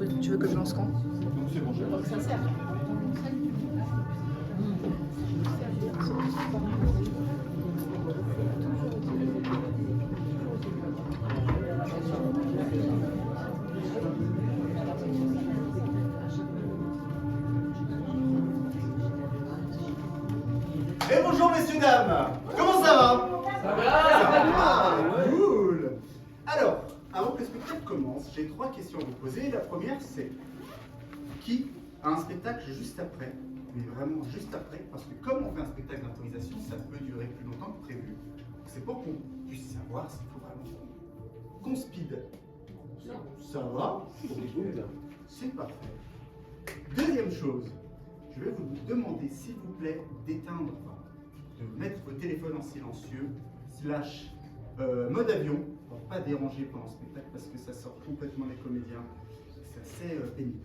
Tu veux que je lance quand? Donc c'est bon, je vais Ça sert. Et bonjour messieurs, dames. Comment ça va? Ça va. Cool. Alors, avant que le spectacle commence, j'ai 3 questions à vous poser. La première, c'est qui a un spectacle juste après? Mais vraiment juste après, parce que comme on fait un spectacle d'improvisation, ça peut durer plus longtemps que prévu. C'est pour qu'on puisse savoir s'il faut vraiment qu'on speed. Ça va? C'est parfait. Deuxième chose, je vais vous demander s'il vous plaît d'éteindre, de mettre vos téléphones en silencieux, / mode avion, pour ne pas déranger pendant le spectacle parce que ça sort complètement les comédiens. C'est assez pénible.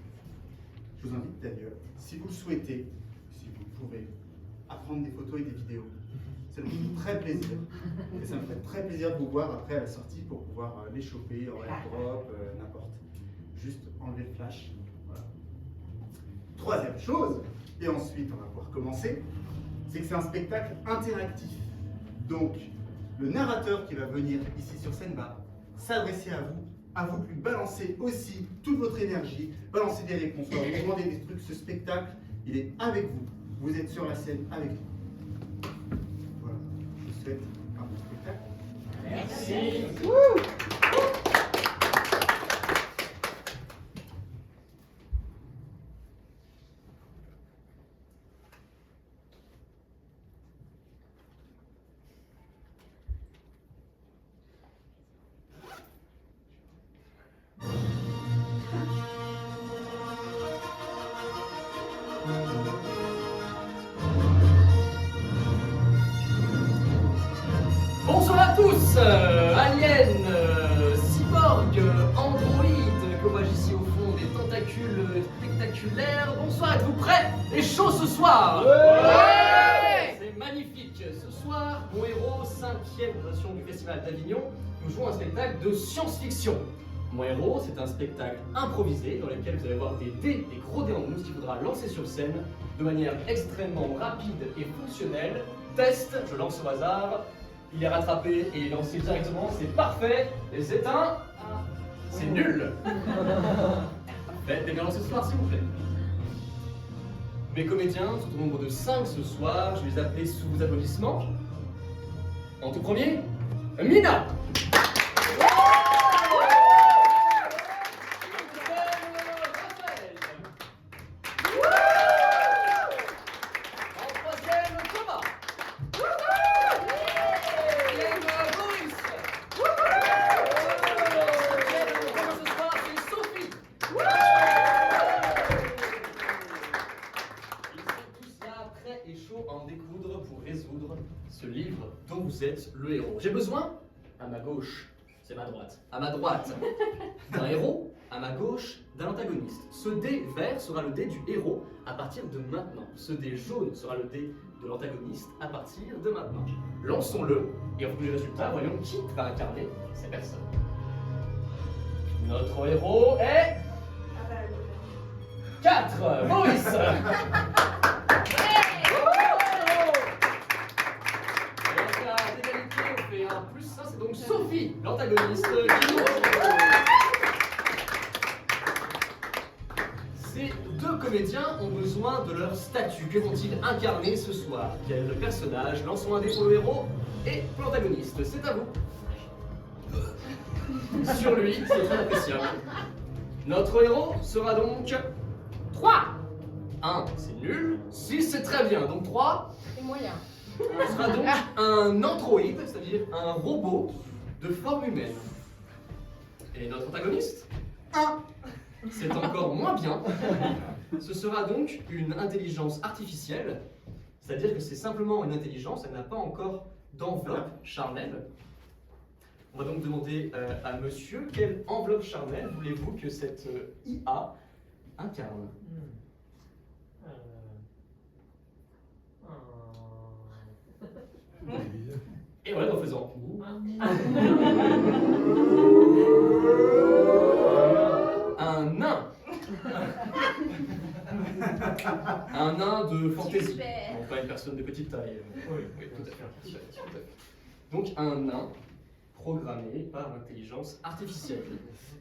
Je vous invite d'ailleurs, si vous le souhaitez, si vous pouvez, à prendre des photos et des vidéos. Ça nous fait très plaisir. Et ça me fait très plaisir de vous voir après à la sortie pour pouvoir les choper en airdrop, n'importe. Juste enlever le flash. Voilà. Troisième chose, et ensuite on va pouvoir commencer, c'est que c'est un spectacle interactif. Donc, le narrateur qui va venir ici sur scène va s'adresser à vous de lui balancer aussi toute votre énergie, balancer des réponses, vous demander des trucs. Ce spectacle, il est avec vous. Vous êtes sur la scène avec nous. Voilà, je vous souhaite un bon spectacle. Merci. Bonsoir à tous, aliens, cyborgs, androïdes, que vois-je ici au fond, des tentacules spectaculaires. Bonsoir, êtes-vous prêts et chaud ce soir? Ouais. C'est magnifique. Ce soir, mon héros, 5e version du Festival d'Avignon, nous jouons un spectacle de science-fiction. Mon héros, c'est un spectacle improvisé dans lequel vous allez voir des dés, des gros dés en mousse qu'il faudra lancer sur scène de manière extrêmement rapide et fonctionnelle. Test, je lance au hasard. Il est rattrapé et lancé directement, c'est parfait. Et c'est un... C'est nul. Parfait, t'es bien lancé ce soir s'il vous plaît. Mes comédiens sont au nombre de 5 ce soir, je vais les appeler sous vos applaudissements. En tout premier, Mina. Ce livre dont vous êtes le héros. J'ai besoin, à ma gauche, c'est ma droite, à ma droite, d'un héros, à ma gauche, d'un antagoniste. Ce dé vert sera le dé du héros à partir de maintenant. Ce dé jaune sera le dé de l'antagoniste à partir de maintenant. Lançons-le et en fonction du résultat, voyons qui va incarner ces personnes. Notre héros est... 4, Maurice. Plus ça, c'est donc Sophie, l'antagoniste qui nous rejoint. Ces 2 comédiens ont besoin de leur statut. Que vont-ils incarner ce soir? Quel personnage? Lançons un dé pour le héros et pour l'antagoniste. C'est à vous. Sur lui, c'est très appréciable. Notre héros sera donc 3. 1, c'est nul. 6, c'est très bien. Donc 3. C'est moyen. Ce sera donc un androïde, c'est-à-dire un robot de forme humaine. Et notre antagoniste 1. C'est encore moins bien. Ce sera donc une intelligence artificielle, c'est-à-dire que c'est simplement une intelligence, elle n'a pas encore d'enveloppe charnelle. On va donc demander à monsieur quelle enveloppe charnelle voulez-vous que cette IA incarne? Et voilà, en faisant un nain. Un nain de fantaisie. Super. Donc pas une personne de petite taille. Oui, tout à fait. Tout à fait. Donc un nain programmé par l'intelligence artificielle.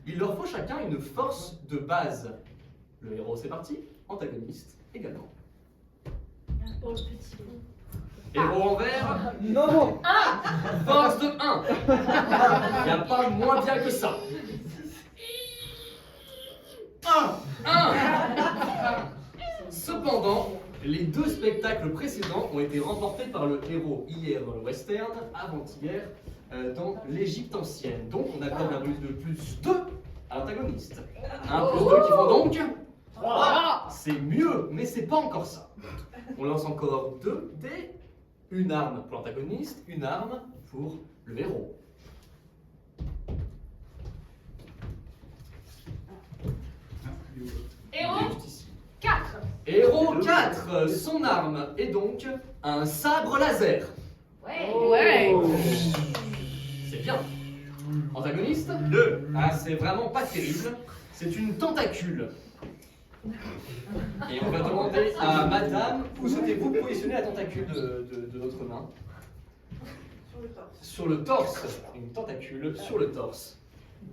Il leur faut chacun une force de base. Le héros, c'est parti. Antagoniste également. Pour le petit bout. Héros en vert, Non. force de 1. Il n'y a pas moins bien que ça. 1. Cependant, les deux spectacles précédents ont été remportés par le héros hier dans le western, avant-hier dans l'Égypte ancienne. Donc on accorde un bonus de plus 2 à l'antagoniste. 1 plus 2 qui font donc 3. C'est mieux, mais c'est pas encore ça. On lance encore 2 dés. Une arme pour l'antagoniste, une arme pour le héros. Héros Juste ici. 4. Héros 4, son arme est donc un sabre laser. Ouais. C'est bien. Antagoniste 2. Ah, c'est vraiment pas terrible. C'est une tentacule. Et on va demander à madame, où souhaitez-vous positionner la tentacule de notre nain? Sur le torse. Une tentacule sur le torse.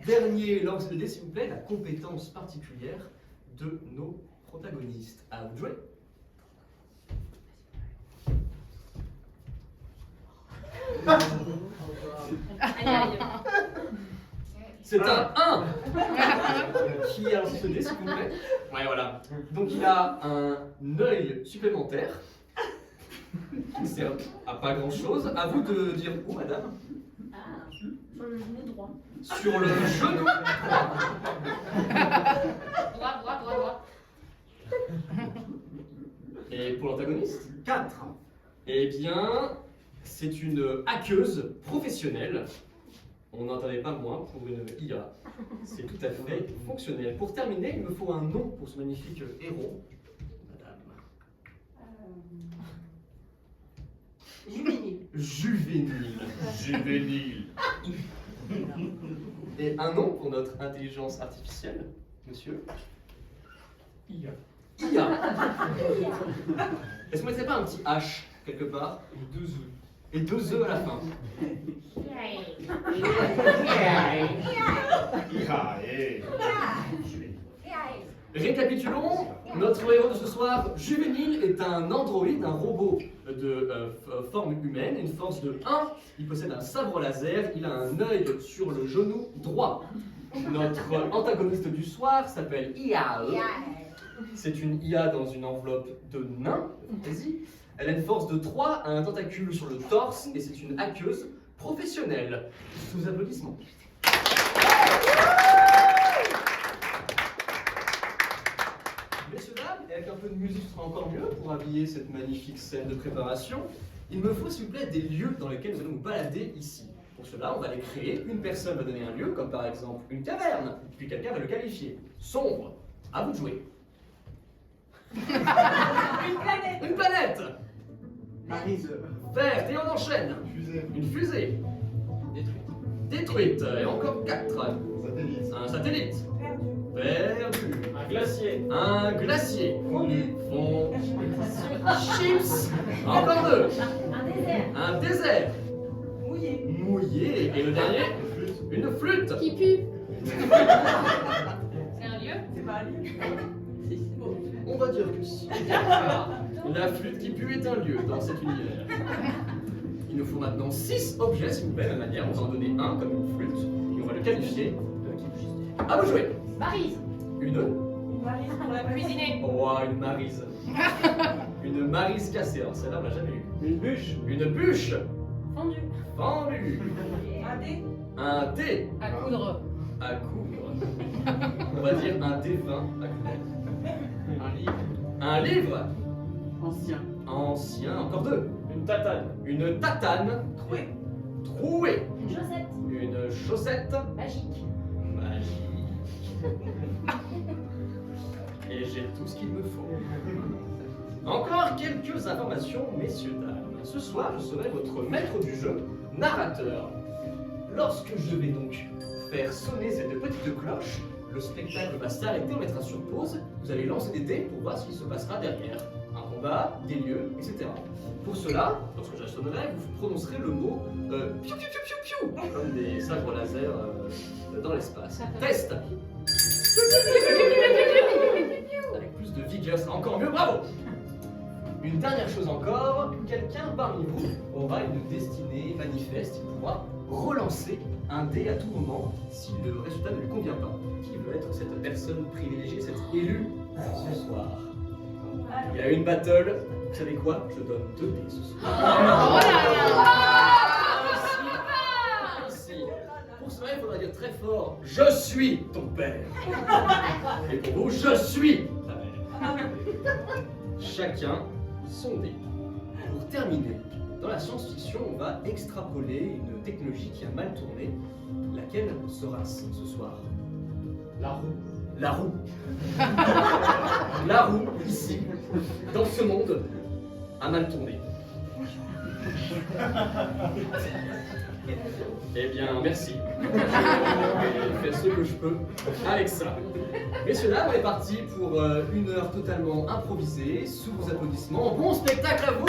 Dernier lance de dés, s'il vous plaît, la compétence particulière de nos protagonistes. À vous de jouer. Aïe aïe. C'est un 1 qui a lancé ce dé, s'il vous plaît. Ouais, voilà. Donc il a un œil supplémentaire qui ne sert à pas grand chose. À vous de dire où, madame? Ah, sur le genou droit. Sur le genou. Droit. Et pour l'antagoniste? 4. Eh bien, c'est une hackeuse professionnelle. On n'entendait pas moins pour une IA. C'est tout à fait fonctionnel. Pour terminer, il me faut un nom pour ce magnifique héros. Madame. Juvénile. Juvénile. Et un nom pour notre intelligence artificielle, monsieur? IA. IA. Est-ce que vous ne mettez pas un petit H quelque part? Et 2 E à la fin. Récapitulons, notre héros de ce soir, Juvénile, est un androïde, un robot de forme humaine, une force de 1. Il possède un sabre laser, il a un œil sur le genou droit. Notre antagoniste du soir s'appelle IA. C'est une IA dans une enveloppe de nain, de fantaisie. Elle a une force de 3, un tentacule sur le torse et c'est une hackeuse professionnelle. Sous applaudissements. Messieurs, dames, et avec un peu de musique, ce sera encore mieux pour habiller cette magnifique scène de préparation. Il me faut, s'il vous plaît, des lieux dans lesquels nous allons nous balader ici. Pour cela, on va les créer. Une personne va donner un lieu, comme par exemple une caverne, puis quelqu'un va le qualifier. Sombre. À vous de jouer. Une planète. Maryse. Verte, et on enchaîne. Fusée. Une fusée. Détruite. Et encore 4. Satellite. Un satellite. Perdu. Un glacier. Un glacier. Fondu. Chips. Encore 2. Un désert. Un désert. Mouillé. Mouillé. Et le dernier, une flûte. Qui pue. C'est un lieu? C'est pas un lieu. On va dire que si. La flûte qui pue est un lieu dans cet univers. Il nous faut maintenant 6 objets, s'il vous plaît, de la même manière. On va en donner un comme une flûte, et on va le qualifier. À vous de jouer. Maryse. Une. Maryse pour la Cuisiner. Oh, une maryse. Une maryse cassée. Alors celle-là, on l'a jamais eu. Une bûche. Une bûche. Fondu. Fendue. Un dé. Un dé. À coudre. À coudre. On va dire un D20 à coudre. Un livre. Un livre. Ancien. Ancien. Encore 2. Une tatane. Une tatane. Troué. Trouée. Une chaussette. Une chaussette. Magique. Magique. Et j'ai tout ce qu'il me faut. Encore quelques informations, messieurs, dames. Ce soir, je serai votre maître du jeu, narrateur. Lorsque je vais donc faire sonner cette petite cloche, le spectacle va s'arrêter, on mettra sur pause, vous allez lancer des dés pour voir ce qui se passera derrière. Un combat, des lieux, etc. Pour cela, lorsque je sonnerai, vous prononcerez le mot piou piou piou piou piou, comme des sabres laser dans l'espace. Test. Avec plus de vigueur, ça sera encore mieux, bravo. Une dernière chose encore, quelqu'un parmi vous aura une destinée manifeste, il pourra relancer un dé à tout moment si le résultat ne lui convient pas. Qui veut être cette personne privilégiée, cette élue ce soir? Il y a une battle, vous savez quoi? Je donne 2 dés ce soir. Ainsi. Pour cela, il faudra dire très fort, je suis ton père. Et pour vous, je suis ta mère. Chacun son dé. Pour terminer, dans la science-fiction, on va extrapoler une technologie qui a mal tourné. Laquelle sera-ce ce soir? La roue. La roue. La roue, ici, dans ce monde, a mal tourné. Eh bien, merci. Je vais faire ce que je peux avec ça. Messieurs, dames, on est parti pour une heure totalement improvisée, sous vos applaudissements. Bon spectacle à vous!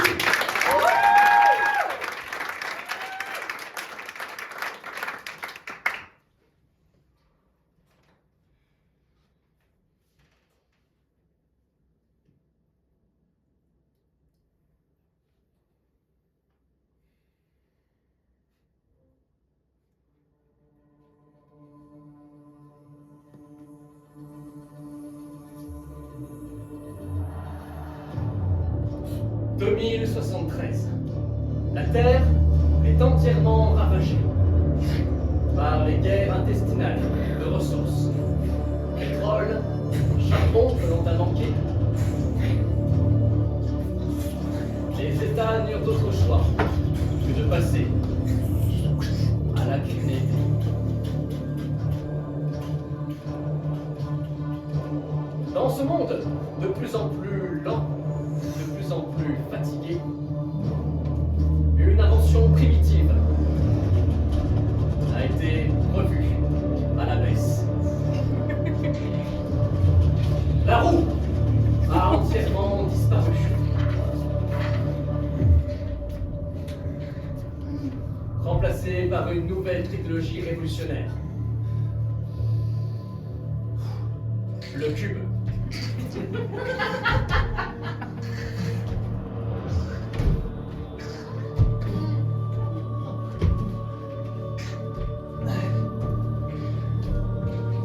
« 2073. La Terre est entièrement ravagée par les guerres intestinales de ressources. Pétrole, charbon que l'on a manqué. Les États n'eurent d'autre choix que de passer à la criminalité. Dans ce monde de plus en plus lent, de plus en plus fatigué, une invention primitive a été revue à la baisse. La roue a entièrement disparu. Remplacée par une nouvelle technologie révolutionnaire. Le cube.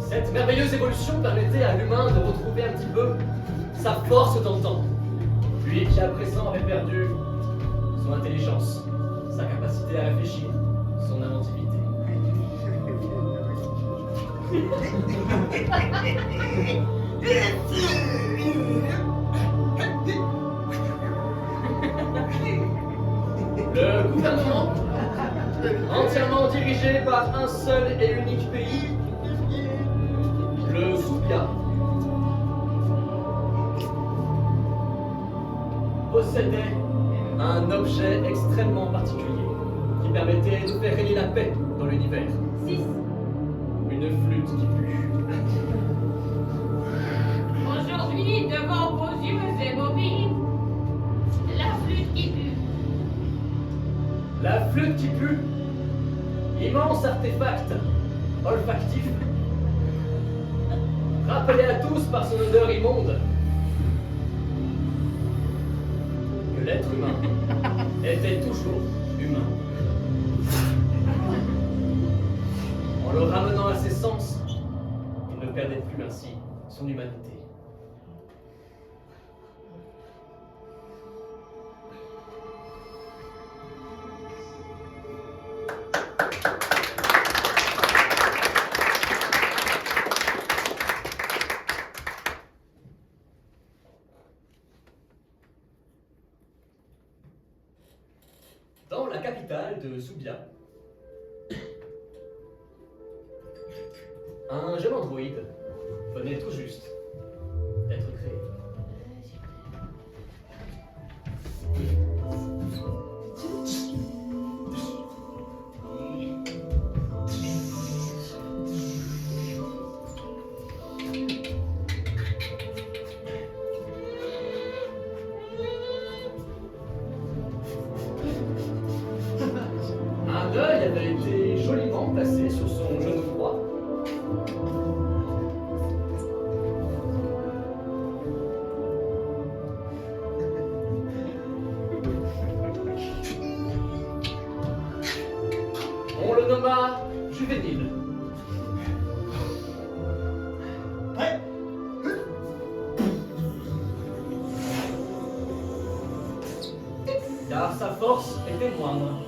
Cette merveilleuse évolution permettait à l'humain de retrouver un petit peu sa force d'antan. Lui qui à présent avait perdu son intelligence, sa capacité à réfléchir, son inventivité. Le gouvernement, entièrement dirigé par un seul et unique pays, le Soupia, possédait un objet extrêmement particulier qui permettait de faire régner la paix dans l'univers. 6. Une flûte qui pue. Aujourd'hui, devant vos yeux et vos vies, la flûte qui pue. La flûte qui pue, immense artefact olfactif, rappelé à tous par son odeur immonde que l'être humain était toujours humain. En le ramenant à ses sens, il ne perdait plus ainsi son humanité. Dans la capitale de Soubia, un jeune androïde venait tout juste d'être créé. force était moindre.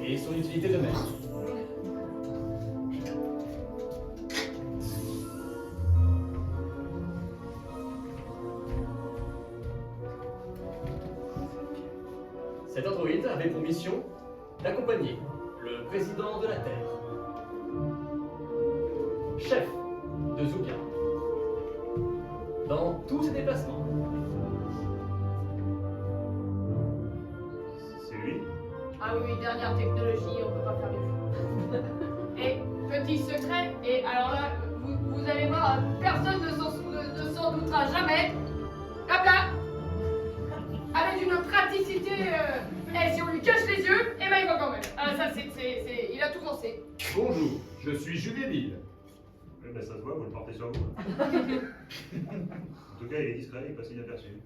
Et son utilité de même. Cet androïde avait pour mission d'accompagner le président de la Terre, chef de Zubia, dans tous ses déplacements. C'est lui? Ah oui, dernière technologie, on peut pas faire mieux. Et petit secret, et alors là, vous allez voir, personne ne s'en doutera jamais. Hop là, avec une praticité, et si on lui cache les yeux, eh ben il va quand même. Ah, ça il a tout pensé. Bonjour, je suis Juvénile. Oui, ben ça se voit, vous le portez sur vous. En tout cas, il est discret, il passe inaperçu.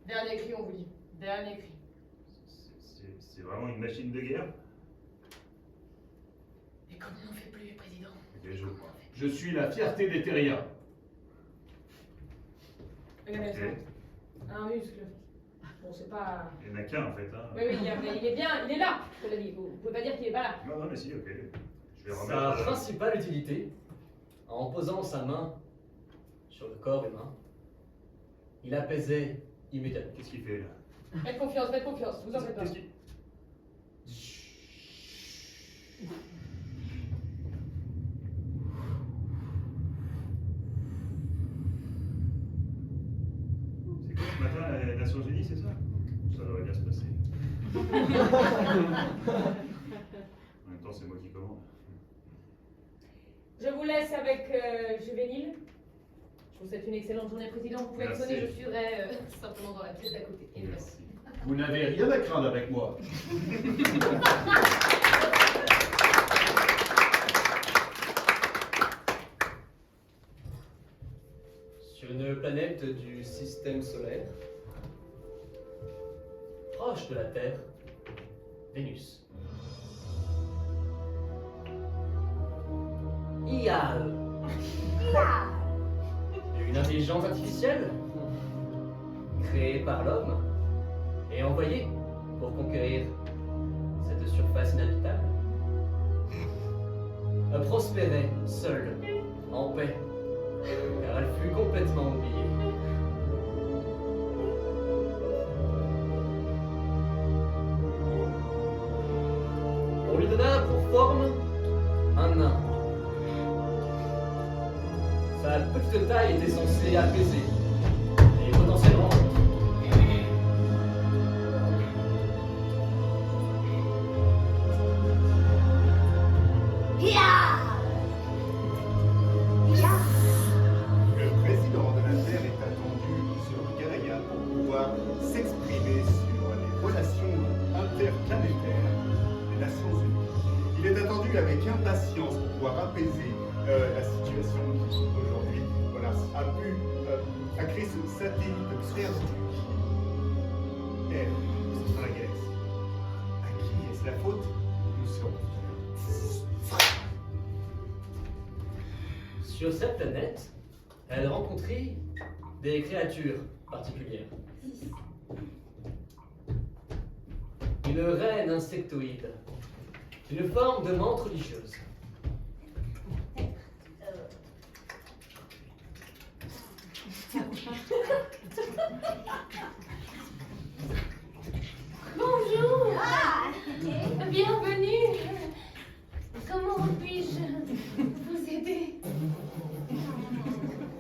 Dernier cri, on vous dit. Dernier cri. C'est vraiment une machine de guerre. Mais comment on fait plus, président? Des jours. Je suis la fierté des terriens. Regardez ça. Ok. Un muscle. Bon, c'est pas. Il n'y en a qu'un en fait. Hein. Oui, mais il est bien, il est là, je l'ai dit. Vous pouvez pas dire qu'il est pas là. Non, non, mais si, ok. Je vais Sa remettre. principale utilité, en posant sa main sur le corps humain, il apaisait immédiatement. Qu'est-ce qu'il fait là? Faites confiance, vous en faites pas. Qu'est-ce qu'il- C'est quoi ce matin, les Nations Unies, c'est ça? Ça devrait bien se passer. En même temps, c'est moi qui commande. Je vous laisse avec Juvénile. Je vous souhaite une excellente journée, président. Vous pouvez Merci. sonner, je suivrai simplement dans la pièce d'à côté. Et Merci. Vous n'avez rien à craindre avec moi. Sur une planète du système solaire, proche de la Terre, Vénus. IAE. Une intelligence artificielle créée par l'homme et envoyée pour conquérir cette surface inhabitable. Elle prospérait seule, en paix, car elle fut complètement oubliée. On lui donna pour forme un nain. Sa petite taille était censée apaiser et potentiellement Le président de la Terre est attendu sur Gaïa pour pouvoir s'exprimer sur les relations interplanétaires des Nations Unies. Il est attendu avec impatience pour pouvoir apaiser la situation qui aujourd'hui a créé ce satellite perdu. Terre, ce sera la galaxie. À qui est-ce la faute? Nous serons. sur cette planète, elle rencontrait des créatures particulières. Une reine insectoïde, une forme de menthe religieuse. Bonjour. Bienvenue. Comment puis-je vous aider?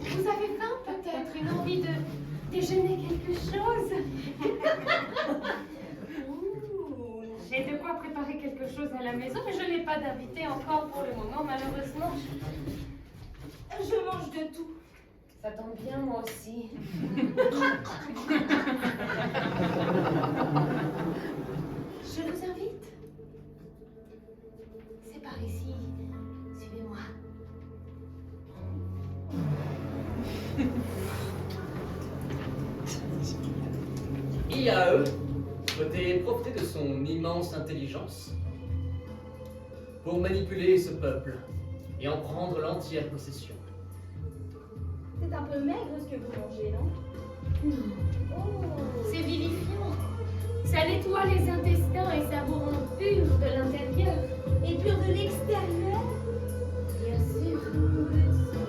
Vous avez faim peut-être? Une envie de déjeuner quelque chose? Ouh, j'ai de quoi préparer quelque chose à la maison, mais je n'ai pas d'invité encore pour le moment, malheureusement. Je mange de tout. Ça tombe bien, moi aussi. Je vous invite. C'est par ici. Suivez-moi. IAE souhaitait profiter de son immense intelligence pour manipuler ce peuple et en prendre l'entière possession. C'est un peu maigre ce que vous mangez, non? C'est vivifiant. Ça nettoie les intestins et ça vous rend pur de l'intérieur. Et pur de l'extérieur. Bien sûr. Bien sûr.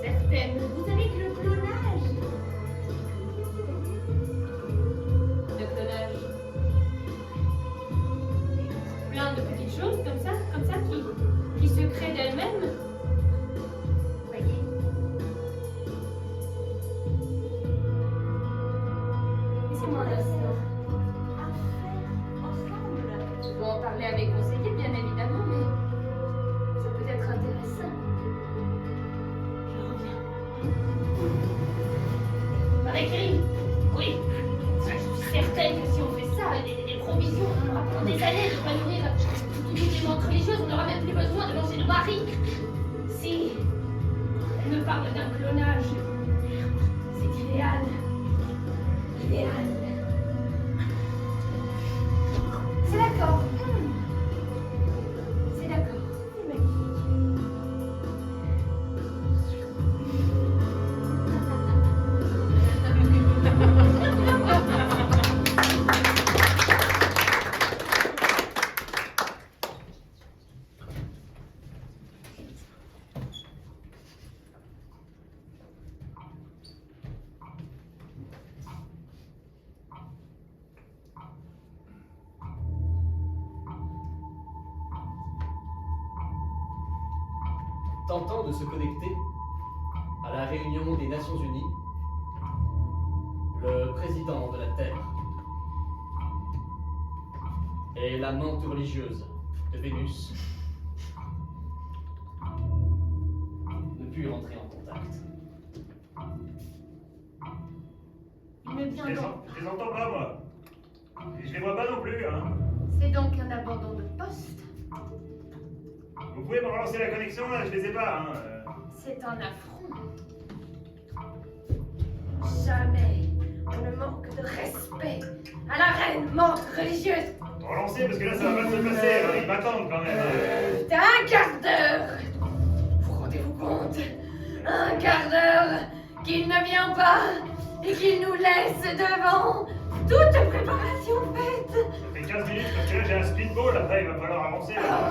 Certaines. Vous savez que le clonage. Le clonage. Plein de petites choses comme ça qui se créent d'elles-mêmes. Voyez. Laissez-moi un instant. À faire ensemble. Je dois en parler à mes conseillers, bien évidemment, mais ça peut être intéressant. Je reviens. Par écrit, oui. Je suis certaine que si on fait ça, des provisions, on aura pendant des années de pas nourrir toutes les demandes religieuses, on n'aura même plus besoin de lancer nos maris. Si elle me parle d'un clonage, c'est idéal. Idéal. C'est d'accord. C'est d'accord. C'est magnifique. Tentant de se connecter à la réunion des Nations Unies, le président de la Terre et l'amante religieuse de Vénus ne purent entrer en contact. Il me vient donc. Je les entends pas, moi. Et je les vois pas non plus, hein. C'est donc un abandon de poste. Vous pouvez me relancer la connexion, là, je les ai pas, hein. C'est un affront. Jamais on ne manque de respect à la reine morte religieuse. Relancer, parce que là, ça va pas se passer, hein. Ils m'attendent quand même. T'as un quart d'heure. Vous rendez-vous compte? Un quart d'heure qu'il ne vient pas et qu'il nous laisse devant toute préparation faite. Ça fait 15 minutes, parce que là, j'ai un speedball, après, il va falloir avancer, là.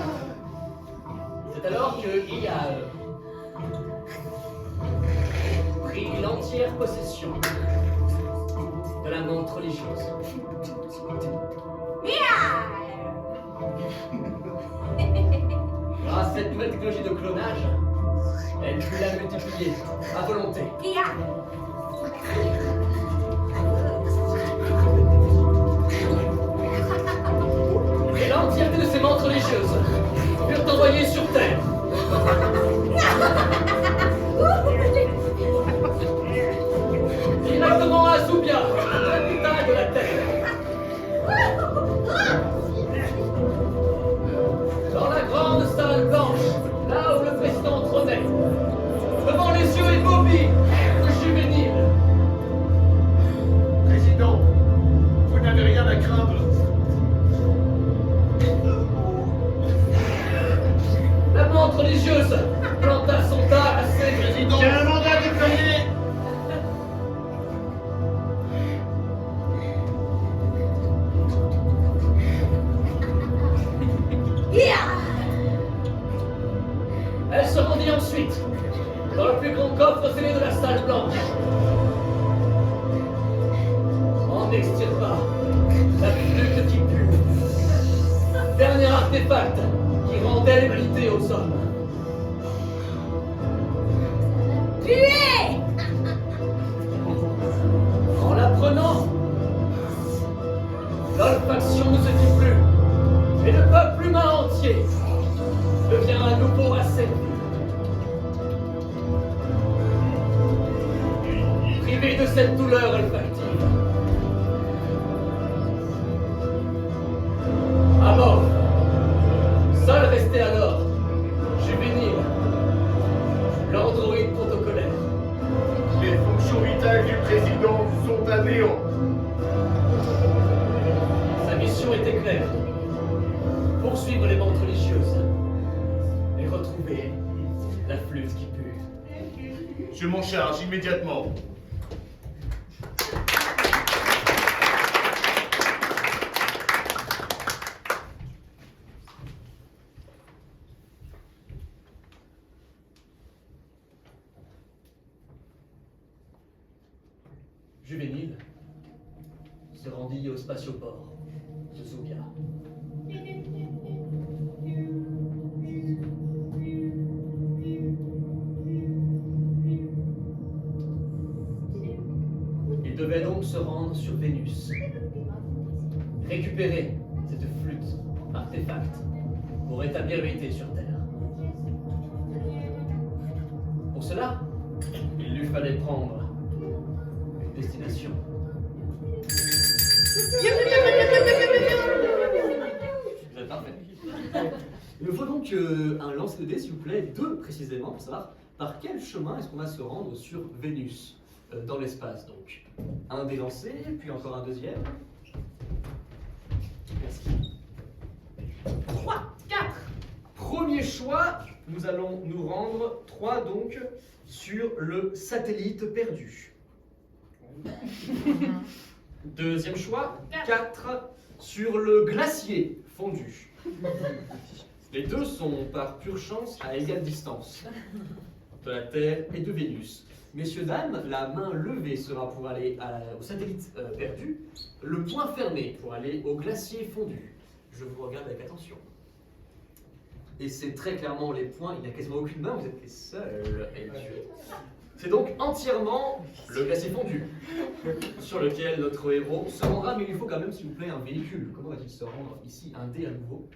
C'est alors que Ia prit l'entière possession de l'amante religieuse. Grâce à cette nouvelle technologie de clonage, elle put la multiplier à volonté. Et l'entièreté de ces mantes religieuses furent envoyées sur Terre. Directement à Zubia, capitale de la Terre. Dans la grande salle blanche, là où le président trônait, devant les yeux immobiles de Juvénile. Président, vous n'avez rien à craindre. La menthe religieuse planta son dard à ses présidents. J'ai un mandat déployé. Elle se rendit ensuite dans le plus grand coffre scellé de la salle blanche. En extirpa la flûte qui pue. Dernier artefact qui rendait l'humanité aux hommes. Tuez! En la prenant, l'olfaction ne se dit plus, et le peuple humain entier devient à nouveau asservi. Privé de cette douleur olfactive. À mort, seul restait alors Juvénile, l'androïde protocolaire. Les fonctions vitales du président sont à néant. Sa mission était claire. Poursuivre les ventes religieuses et retrouver la flûte qui pue. Je m'en charge immédiatement. Juvénile se rendit au spatioport de Zubia. Il devait donc se rendre sur Vénus, récupérer cette flûte artefact pour rétablir l'unité sur Terre. Pour cela, il lui fallait prendre une destination. Vous êtes parfait. Il me faut donc un lancer de dés, s'il vous plaît, 2 précisément, pour savoir par quel chemin est-ce qu'on va se rendre sur Vénus, dans l'espace donc. Un dé lancé, puis encore un deuxième. Merci. 3, 4. Premier choix, nous allons nous rendre 3 donc sur le satellite perdu. Deuxième choix, 4 sur le glacier fondu. Les deux sont par pure chance à égale distance de la Terre et de Vénus. Messieurs, dames, la main levée sera pour aller au satellite perdu, le poing fermé pour aller au glacier fondu. Je vous regarde avec attention. Et c'est très clairement les points, il n'y a quasiment aucune main, vous êtes les seuls à y tuer. C'est donc entièrement le glacier fondu sur lequel notre héros se rendra, mais il lui faut quand même, s'il vous plaît, un véhicule. Comment va-t-il se rendre ici? Un dé à nouveau.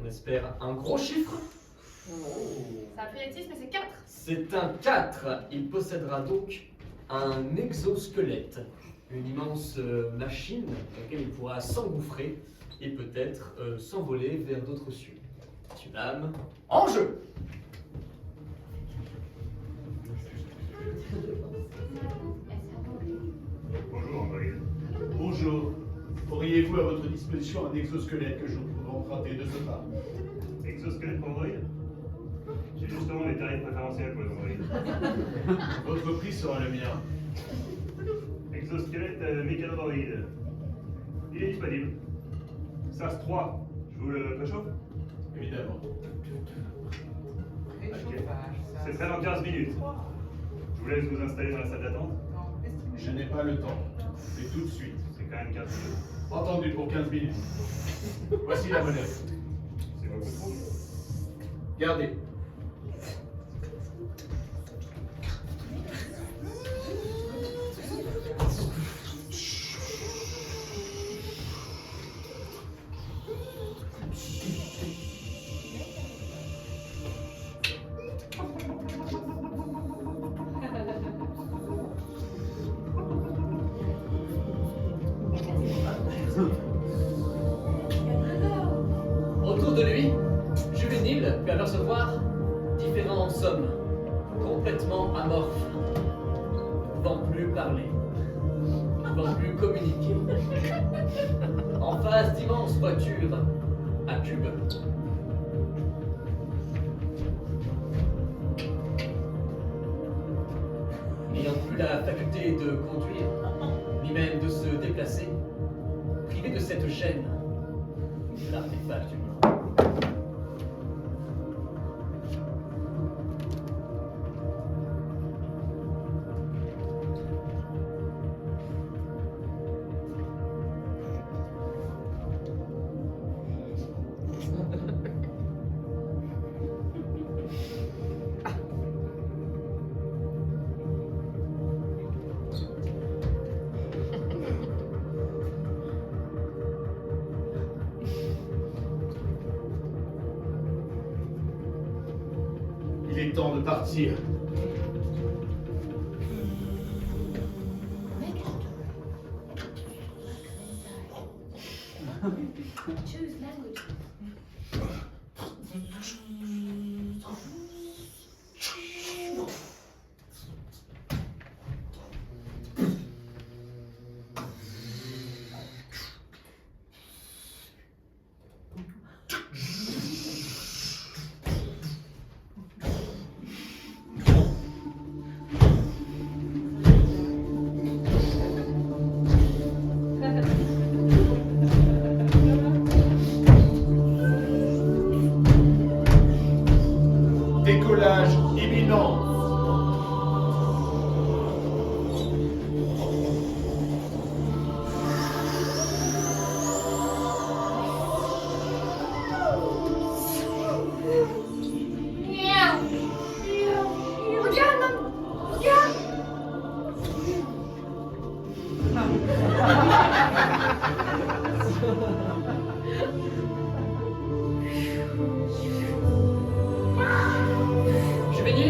On espère un gros chiffre. Ça a fait 6, mais c'est 4. C'est un 4. Il possédera donc un exosquelette, une immense machine dans laquelle il pourra s'engouffrer et peut-être s'envoler vers d'autres cieux. Messieurs, dames, en jeu! Bonjour, Android. Bonjour. Auriez-vous à votre disposition un exosquelette que je pourrais emprunter de ce pas? Exosquelette pour Android? J'ai justement des tarifs préférentiels pour les Android. Votre prix sera le mien. Exosquelette mécano-Android. Il est disponible. SAS 3, je vous le préchauffe? Évidemment. Ok. C'est prêt dans 15 minutes. Je vous laisse vous installer dans la salle d'attente. Je n'ai pas le temps. C'est tout de suite. C'est quand même 15 minutes. Entendu pour 15 minutes. Voici la monnaie. C'est beaucoup trop. Gardez. Autour de lui, Juvénile peut apercevoir différentes sommes complètement amorphes, ne pouvant plus parler, ne pouvant plus communiquer. En face d'immenses voitures à cubes. N'ayant plus la faculté de conduire, ni même de se déplacer, privé de cette chaîne, l'artefact humain. Il est temps de partir. Choose language.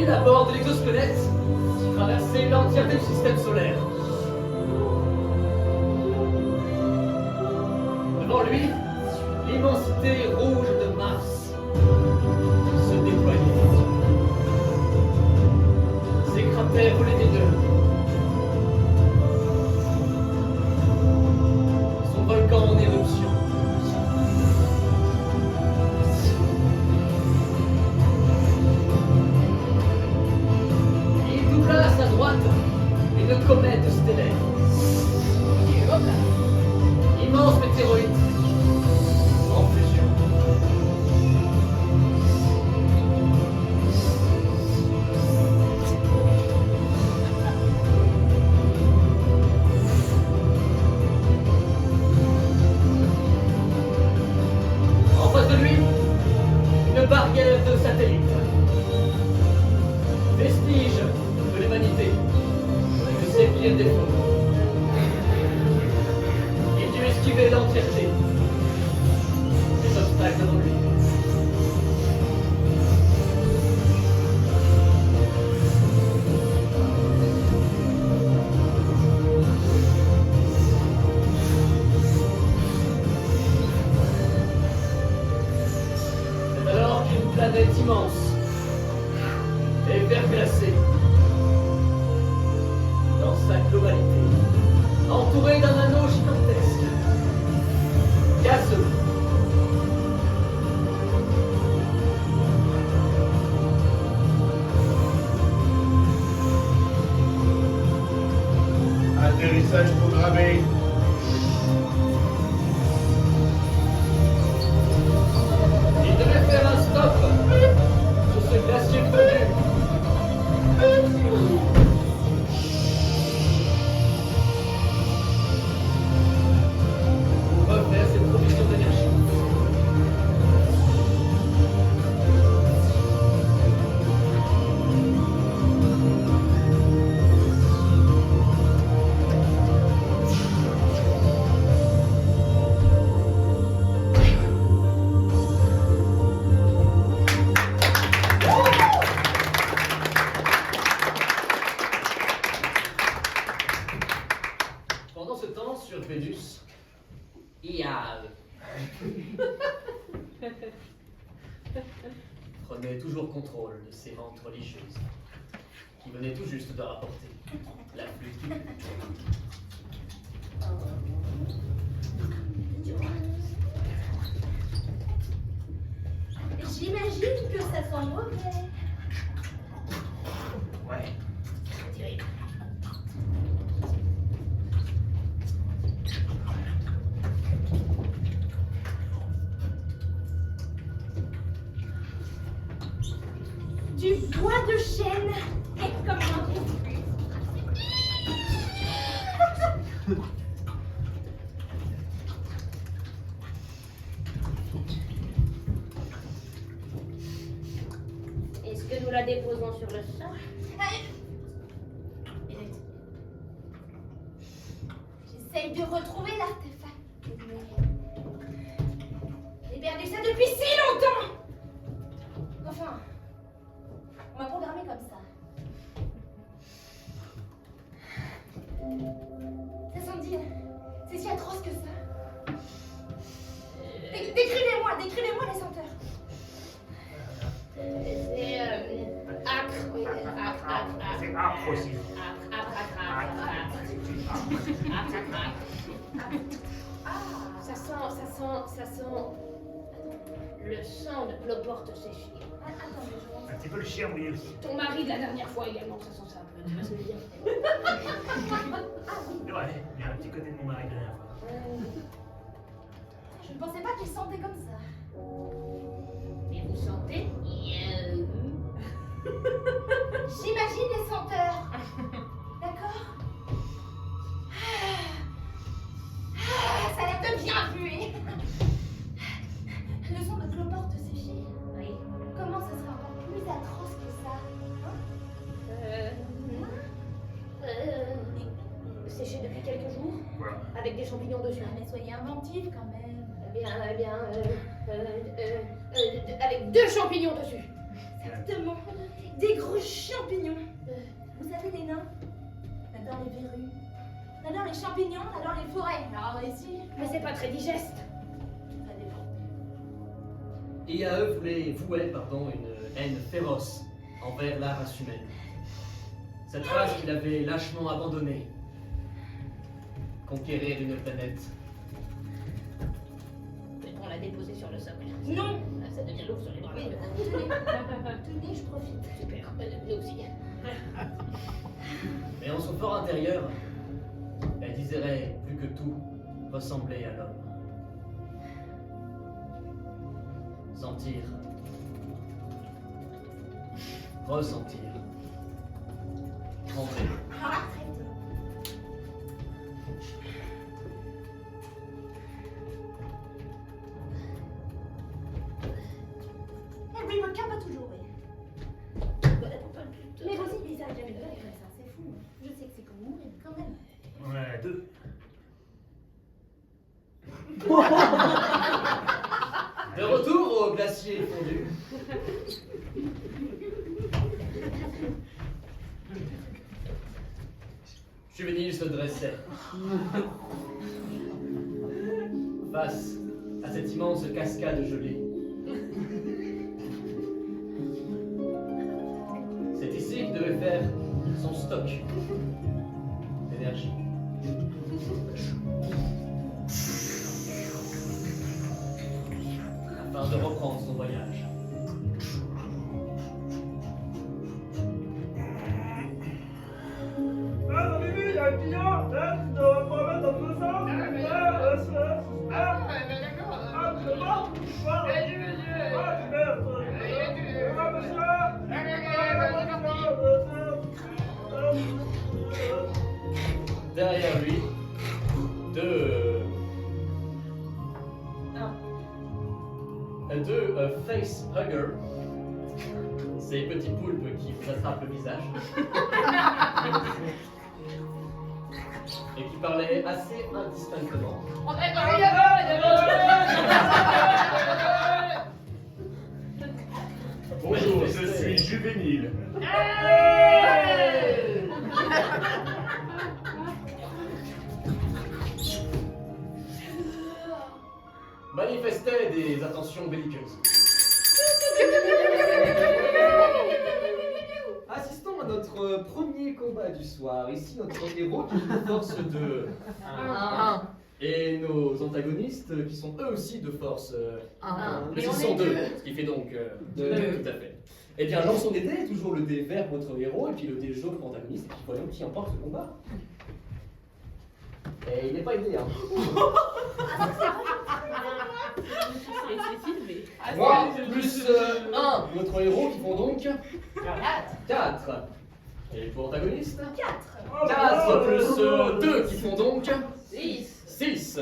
véhicule à bord de l'exosquelette qui traversait l'entièreté du système solaire. Devant lui, l'immensité rouge de Mars se déployait. Ses cratères volumineux, son volcan en éruption. Il doubla à sa droite une comète stellaire. Et hop là, immense météorite en fusion. En face de lui, une barrière de satellites. Vestige de l'humanité, de ses pires défauts. Il dut esquiver l'entièreté des obstacles devant lui. C'est alors qu'une planète immense et verglacée dans sa globalité, entourée d'un anneau gigantesque, gazeux. Atterrissage programmé. Il devait faire un stop sur ce glacier fondu. Pour refaire ses provisions d'énergie. Pendant ce temps, sur Vénus, Ia prenait toujours contrôle de ses mentes religieuses, qui venaient tout juste de rapporter la flûte. J'imagine que ça sent mauvais. Ouais. C'est terrible. Du bois de chêne et comme un confus. Est-ce que nous la déposons sur le sol? J'essaye de retrouver l'artefact. J'ai perdu ça depuis si longtemps. Enfin, on m'a programmé comme ça. Ça sent dire, c'est si atroce que ça. Décrivez-moi les senteurs. C'est acre, oui, acre. C'est âpre aussi. Ça sent le sang de cloporte séché. Un petit peu le chien mouillé aussi. Ton mari de la dernière fois également, ça sent ça un peu. Tu vois ce que je veux dire? C'est vrai, il y a un petit côté de mon mari de la dernière fois. Je ne pensais pas qu'il sentait comme ça. Mais vous sentez? J'imagine les senteurs. D'accord? Ça a l'air de bien puer. Le sang de cloporte séché. Oui. Comment ça sera encore plus atroce que ça? Séché depuis quelques jours, Voilà. avec des champignons dessus. Ah, mais soyez inventifs quand même. Avec 2 champignons dessus. Exactement. Des gros champignons. Vous savez, les nains, on adore les verrues. On adore les champignons, on adore les forêts. Alors ici, Mais c'est pas très digeste. ça dépend. Et à eux vouait une haine féroce envers la race humaine. Cette race qu'il avait lâchement abandonnée. Conquérir une planète. On l'a déposé sur le socle. Non. Ça devient lourd sur les bras. Oui, tenez, je profite. Super, nous aussi. Mais en son fort intérieur, elle désirait plus que tout ressembler à l'homme. Sentir. Ressentir. Trembler. Elle brille votre cœur pas toujours, oui. Mais vous aussi, ils arrivent jamais de faire ça, c'est fou. Je sais que c'est comme mourir, mais quand même. Ouais, 2. De retour au glacier fondu. Juvénile se dressait. Face à cette immense cascade gelée. C'est ici qu'il devait faire son stock d'énergie. Afin de reprendre son voyage. Ah, Bibi, il y a un client. Hein, tu dois pas mettre un peu ça. Derrière lui, deux facehuggers, ces petits poulpes qui vous attrapent le visage et qui parlaient assez indistinctement. Bonjour, je suis Juvénile. Manifestait des intentions belliqueuses. Assistons à notre premier combat du soir. Ici, notre héros qui est une force de 1. Et nos antagonistes qui sont eux aussi de force 1. Mais ils sont 2, ce qui fait donc 2. Tout à fait. Eh bien, lançons des dés, toujours le dé vert pour notre héros, et puis le dé jaune pour l'antagoniste, et puis voyons qui emporte ce combat. Et il n'est pas aidé, hein. C'est filmé. 3 plus 1, notre héros qui font donc 4. Et pour l'antagoniste 4 plus 2 qui font donc 6.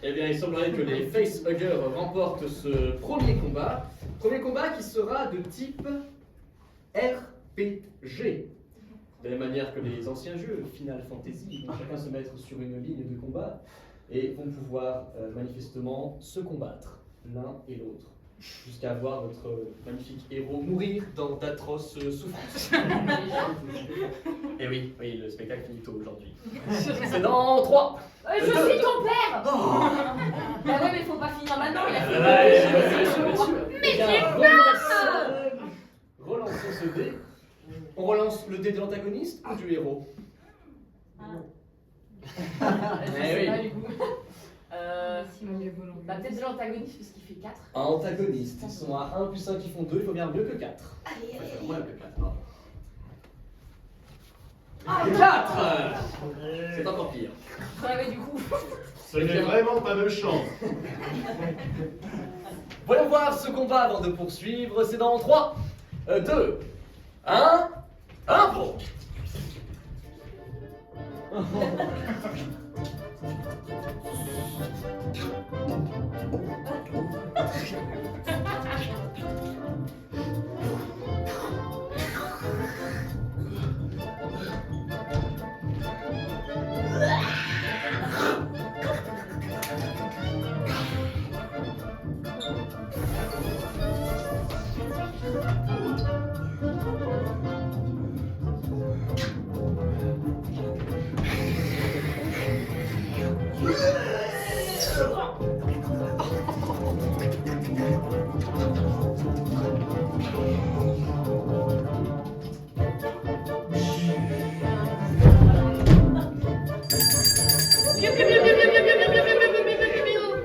Eh bien, il semblerait que les facehuggers remportent ce premier combat. Premier combat qui sera de type RPG. De la même manière que les anciens jeux Final Fantasy, vont chacun se mettre sur une ligne de combat et vont pouvoir manifestement se combattre l'un et l'autre, jusqu'à voir notre magnifique héros mourir dans d'atroces souffrances. Et oui, le spectacle finit tôt aujourd'hui. C'est dans 3. Je suis ton père. Bah ouais, mais faut pas finir maintenant, il a fait Bien sûr. Mais Relançons ce dé. On relance le dé de l'antagoniste ou du héros? Eh oui. Bah peut-être de l'antagoniste parce qu'il fait 4. Antagoniste, ils sont à 1 plus 1 qui font 2, il faut bien mieux que 4. Moins que 4, pardon. 4. C'est encore pire. Ouais, mais du coup. Ce n'est vraiment pas de chance. Voyons voir ce combat avant de poursuivre. C'est dans 3, 2, 1, impro.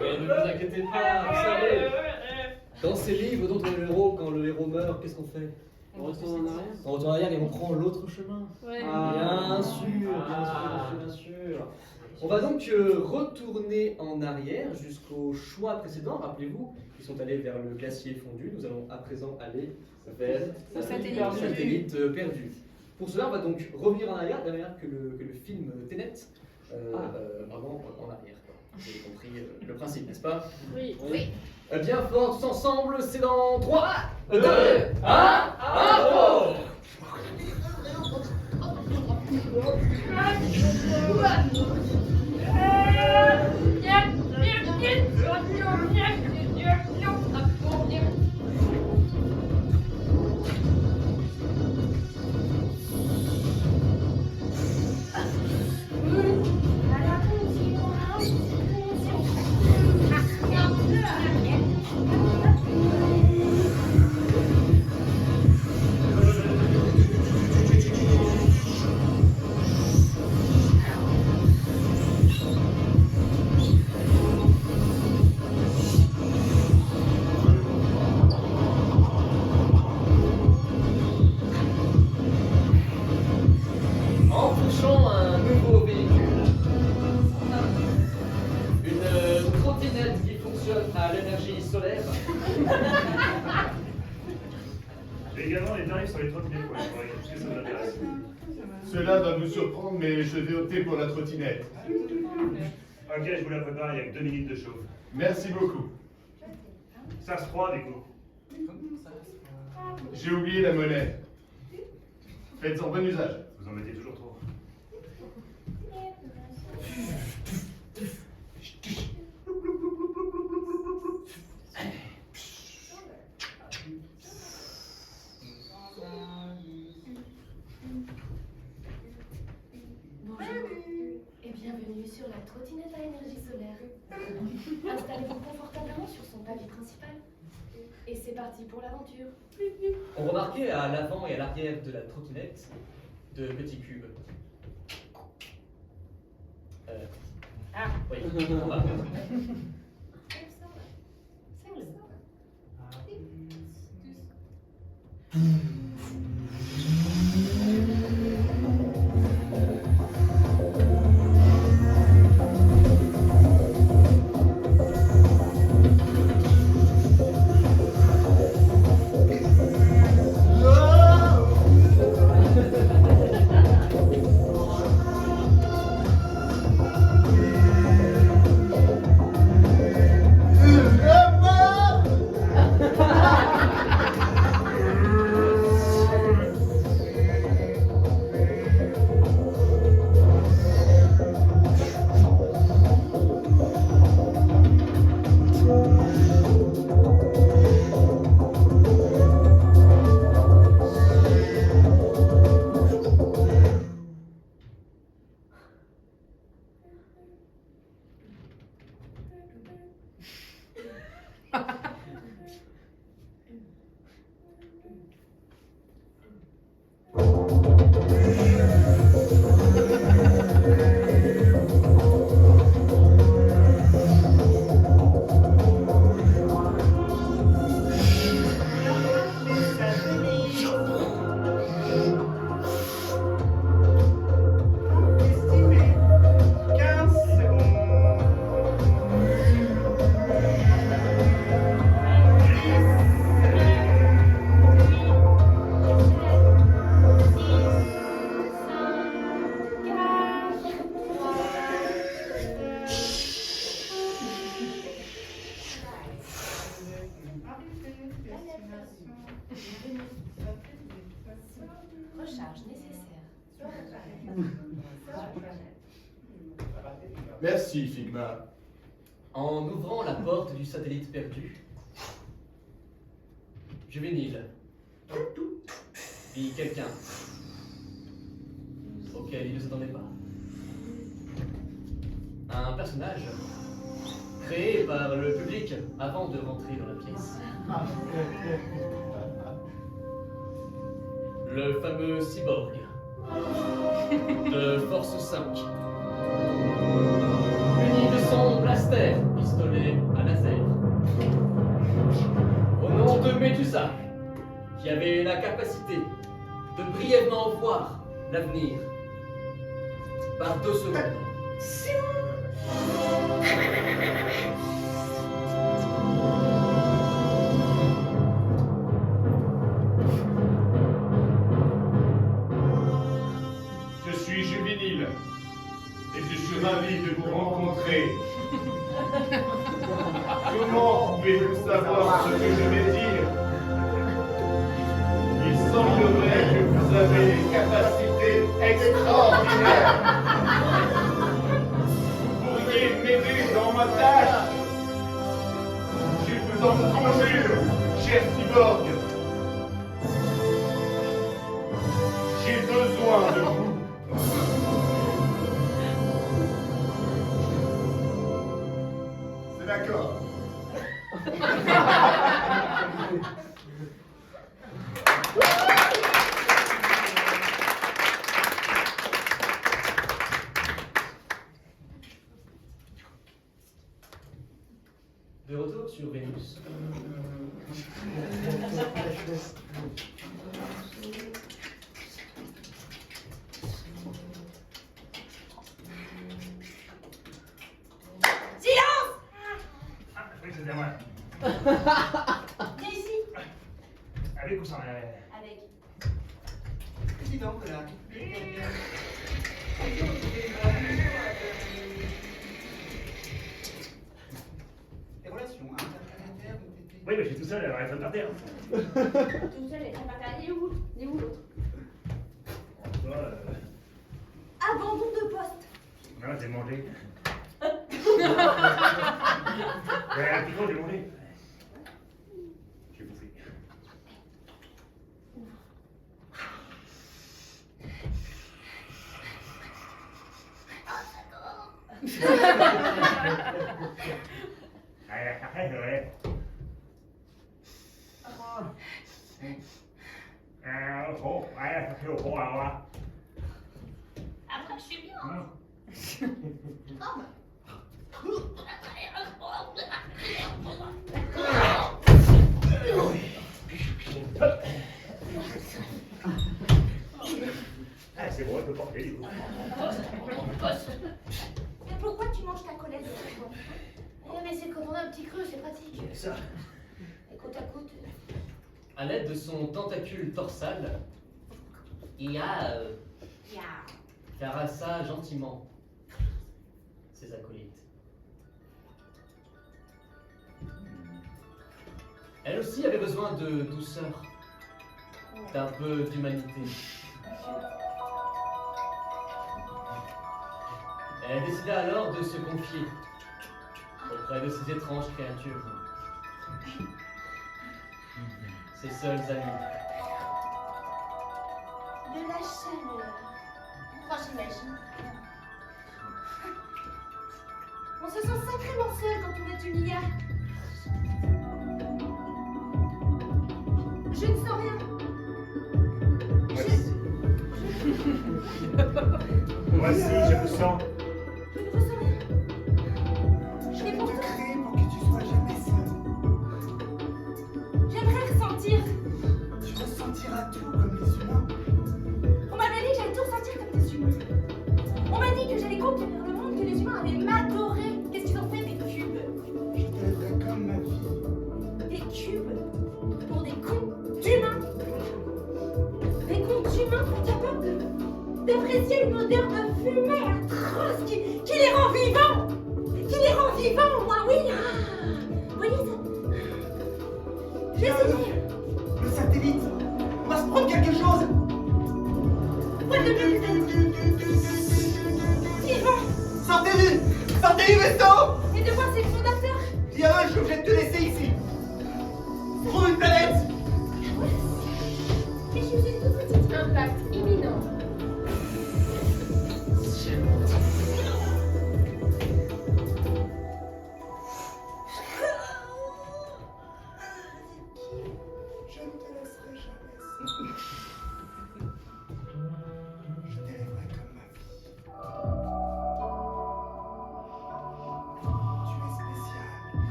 Mais ne vous inquiétez pas, vous savez, dans ces livres dont on est le héros, quand le héros meurt, qu'est-ce qu'on fait? On retourne en arrière. On retourne en arrière et on prend l'autre chemin. Ouais. Bien sûr, bien sûr. On va donc retourner en arrière jusqu'au choix précédent. Rappelez-vous, ils sont allés vers le glacier fondu. Nous allons à présent aller vers Le satellite le perdu. satellite perdu. Pour cela, on va donc revenir en arrière, de la manière que le film Tenet, vraiment en arrière. Vous avez compris le principe, n'est-ce pas? Oui. Oui. Bien fort, tous ensemble, c'est dans 3, 2, 1, bravo! En touchant un nouveau véhicule, une trottinette qui fonctionne à l'énergie solaire. J'ai également les tarifs sur les trottinettes pour les soirées. Est-ce que ça vous intéresse? Cela va vous surprendre, mais je vais opter pour la trottinette. Ok, je vous la prépare, il n'y a que 2 minutes de chauffe. Merci beaucoup. Ça se froid, du coup. J'ai oublié la monnaie. Faites-en bon usage. Vous en mettez toujours trop. Bonjour et bienvenue sur la trottinette à énergie solaire. Installez-vous confortablement sur son pavé principal. Et c'est parti pour l'aventure. On remarquait à l'avant et à l'arrière de la trottinette de petits cubes. Oui, on remarque. Recharge nécessaire. Merci, Figma. En ouvrant la porte du satellite perdu, juvénile, vit quelqu'un auquel il ne s'attendait pas. Un personnage créé par le public avant de rentrer dans la pièce. Le fameux cyborg de Force 5, muni de son blaster, pistolet à laser, au nom de Medusa, qui avait la capacité de brièvement voir l'avenir par 2 secondes. Je suis Juvénile et je suis ravi de vous rencontrer. Comment pouvez-vous savoir ce que je vais dire? Il semblerait que vous avez des capacités extraordinaires. Vous pourriez m'aider dans ma tâche. Je vous en conjure, cher cyborg. J'ai besoin de vous. C'est d'accord. De retour sur Vénus. Ah, je croyais que c'était à moi. Viens ici. Avec ou sans Avec. Dis donc, là. Les relations interplanétaires ont été... Oui, mais je suis tout seul, alors elle par terre. Tout seul et très pas Il est où l'autre? Abandon de poste. Non, j'ai mangé. Un picot, j'ai mangé. J'ai bouffé. Ouais. Après, je suis bien. Ah, c'est bon, je peux porter du coup. Mais pourquoi tu manges ta collette de souvent? Mais c'est quand on a un petit creux, c'est pratique. Ça. Et côte à côte. À l'aide de son tentacule dorsal, Ia caressa gentiment ses acolytes. Elle aussi avait besoin de douceur, d'un peu d'humanité. Elle décida alors de se confier auprès de ces étranges créatures, ses seuls amis. De la chaleur. Moi, j'imagine. On se sent sacrément seul quand on est une IA. Je ne sens rien. Moi aussi, je me sens. Je ne ressens rien. Je n'ai pourtant... créé pour que tu sois jamais seul. J'aimerais ressentir. Tu ressentiras tout comme les humains. On m'avait dit que j'allais tout ressentir comme des humains. On m'a dit que j'allais conquérir le monde, que les humains allaient m'adorer. Qu'est-ce qu'ils ont fait des cubes? Je t'aiderai comme ma vie. Des cubes pour des cons d'humains. Des cons d'humains capables d'apprécier une odeur de fumée atroce qui les rend vivants. Qui les rend vivants, moi, oui. Vous voyez ça? J'ai essayé. Le satellite. On va se prendre quelque chose. What the Yvan. Sortez-du. Sortez du vaisseau. Et de voir ces fondateurs. Diane, je suis obligé de te laisser ici. Trouve une planète. Et je suis une toute petite. Impact imminent.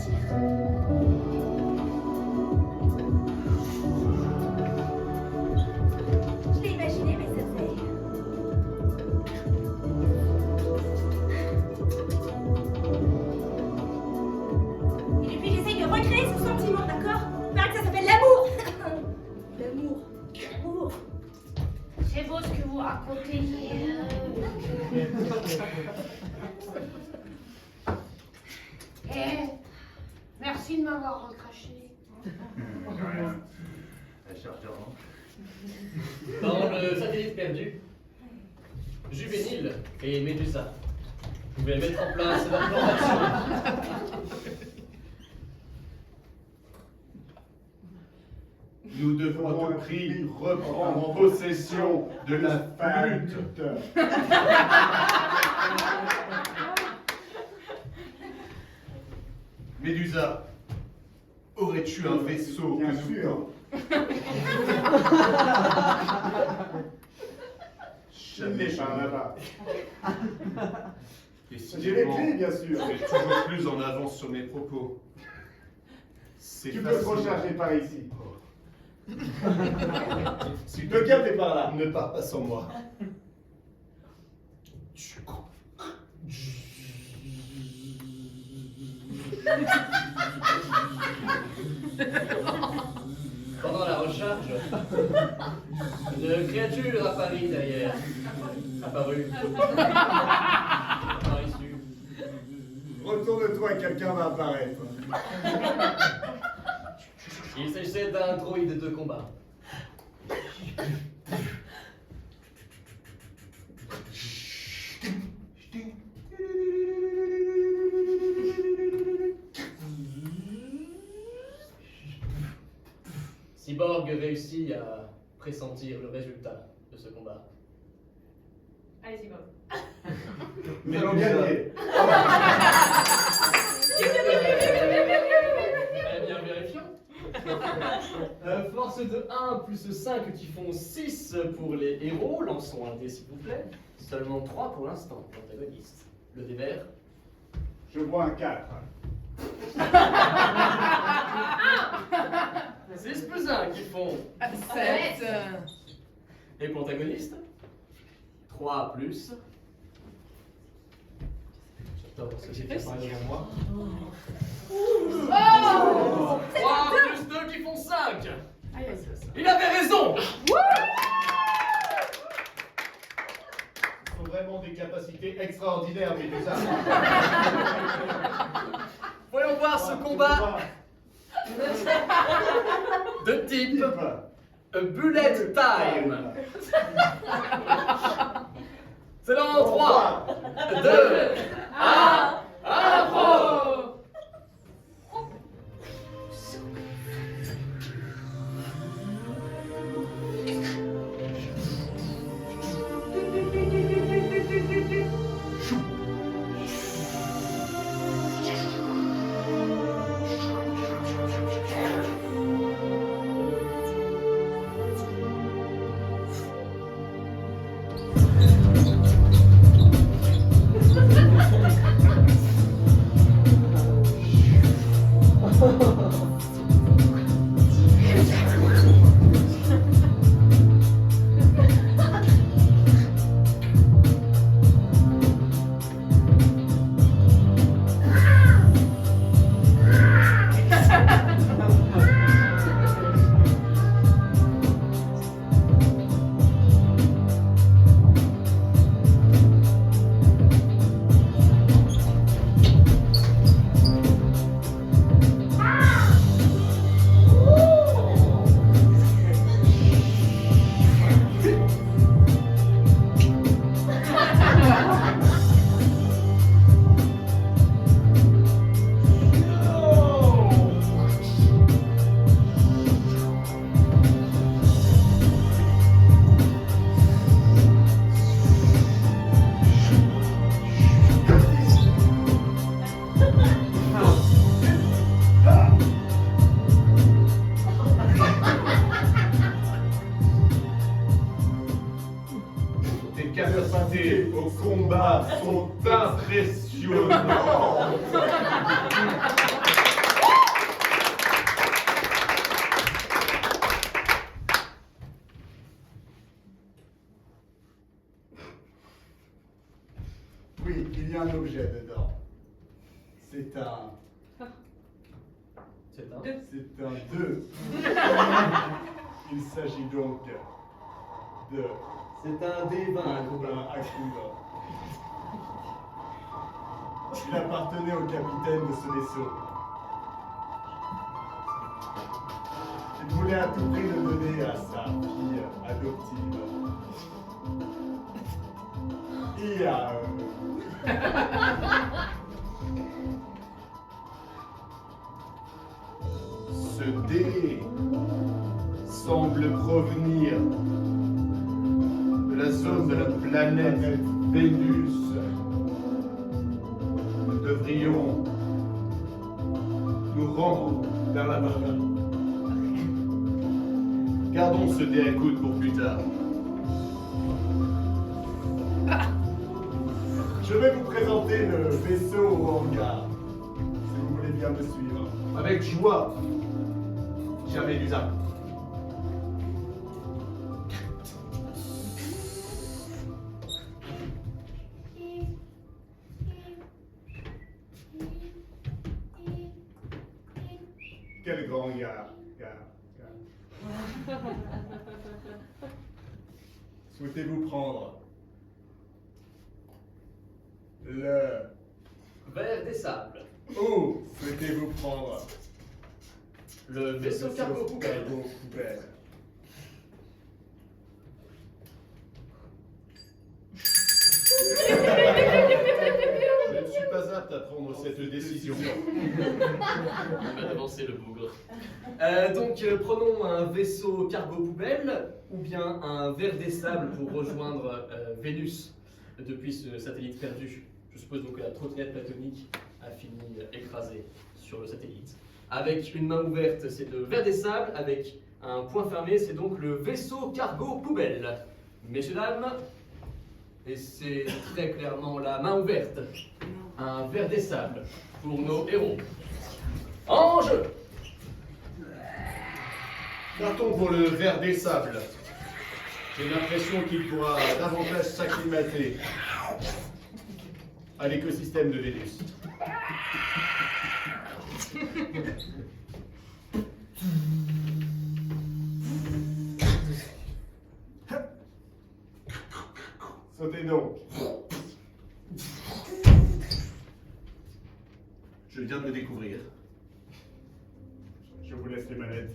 partir. Je l'ai imaginé, mais ça fait. Et puis j'essaye de recréer ce sentiment, d'accord? Il paraît que ça s'appelle l'amour. L'amour. L'amour. C'est beau ce que vous racontez. Merci de m'avoir recraché. Rien. La chargeur, non? Dans le satellite perdu, Juvénile et Médusa, vous pouvez mettre en place la plan d'action. Nous devons à tout prix reprendre possession de la flûte. Médusa, aurais-tu un vaisseau Bien que nous sûr. Je l'ai par là-bas. J'ai les clés, bien sûr. Tu es toujours plus en avance sur mes propos. C'est Tu peux facile. te recharger par ici. S'il Le câble est par là. Ne pars pas sans moi. Pendant la recharge, une créature apparut derrière. Apparut. Apparut. Retourne-toi, quelqu'un va apparaître. Il s'agissait d'un droïde de combat. Cyborg réussit à pressentir le résultat de ce combat. Allez, c'est bon. Nous allons gagner. Eh bien, vérifions. Force de 1 plus 5 qui font 6 pour les héros. Lançons un dé s'il vous plaît. Seulement 3 pour l'instant, protagoniste. Le dé vert. Je vois un 4. 6 plus 1 qui font 7. et protagoniste. 3 plus. J'attends parce que c'est qui apparaît devant moi. 3 plus 2 qui font 5. Il avait raison. Il faut vraiment des capacités extraordinaires, Médusa. Voyons voir ce combat de type Bullet Time. C'est dans 3, 2, 1, impro. Tes capacités au combat sont impressionnantes. C'est un... C'est un. C'est un 2. Il s'agit donc de... C'est un D20. Un Akuma. Il appartenait au capitaine de ce vaisseau. Il voulait à tout prix le donner à sa fille adoptive. Ce dé semble provenir de la zone de la planète Vénus. Nous devrions nous rendre vers là-bas. Gardons ce dé à coude pour plus tard. Je vais vous présenter le vaisseau au hangar, si vous voulez bien me suivre. Avec joie, cher Médusa. Quel grand gars. Souhaitez-vous prendre le... Vers des sables. Où souhaitez-vous prendre Le vaisseau cargo poubelle. poubelle. Je ne suis pas apte à prendre cette décision. On va avancer le bougre. Prenons un vaisseau cargo poubelle ou bien un ver des sables pour rejoindre Vénus depuis ce satellite perdu. Je suppose donc que la trottinette platonique a fini écrasée sur le satellite. Avec une main ouverte, c'est le ver des sables. Avec un point fermé, c'est donc le vaisseau cargo poubelle. Messieurs, dames, et c'est très clairement la main ouverte. Un ver des sables pour nos héros. En jeu! Partons pour le ver des sables. J'ai l'impression qu'il pourra davantage s'acclimater à l'écosystème de Vénus. Sautez donc. Je viens de le découvrir. Je vous laisse les manettes.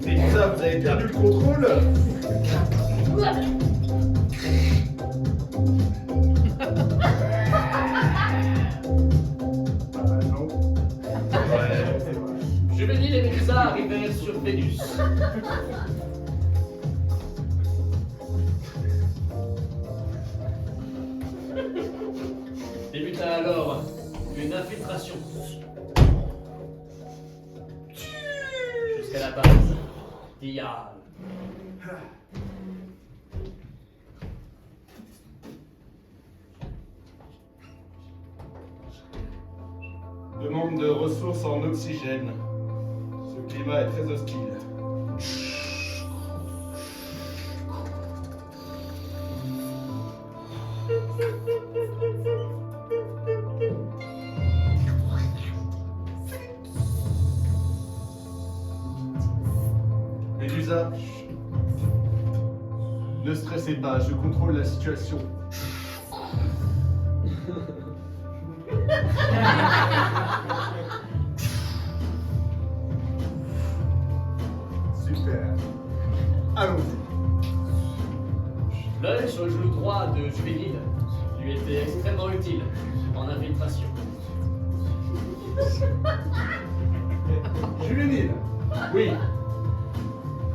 Médusa, vous avez perdu le contrôle? Non. Juvénile et Médusa arrivèrent sur Vénus. Débuta alors une infiltration jusqu'à la base d'Ial. Demande de ressources en oxygène. Ce climat est très hostile. Médusa, ne stressez pas, je contrôle la situation. Super. Allons-y. L'œil sur le genou droit de Juvénile lui était extrêmement utile en infiltration. Juvénile, Oui,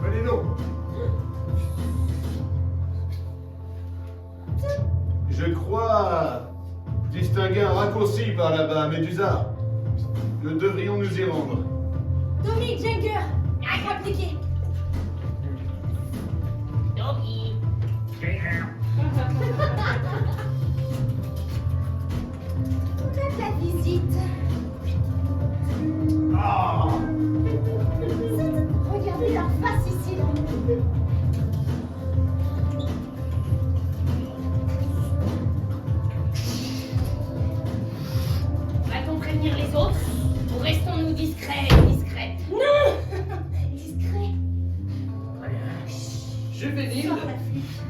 venez donc. Je crois distinguer un raccourci par là-bas, Médusa. Nous devrions nous y rendre. Dominique Jenger, appliqué. Doggy. Faites la visite. Ah! Regardez leur face ici. Va-t-on prévenir les autres ou restons-nous discrets, discrètes? Non. Discret. Juvénile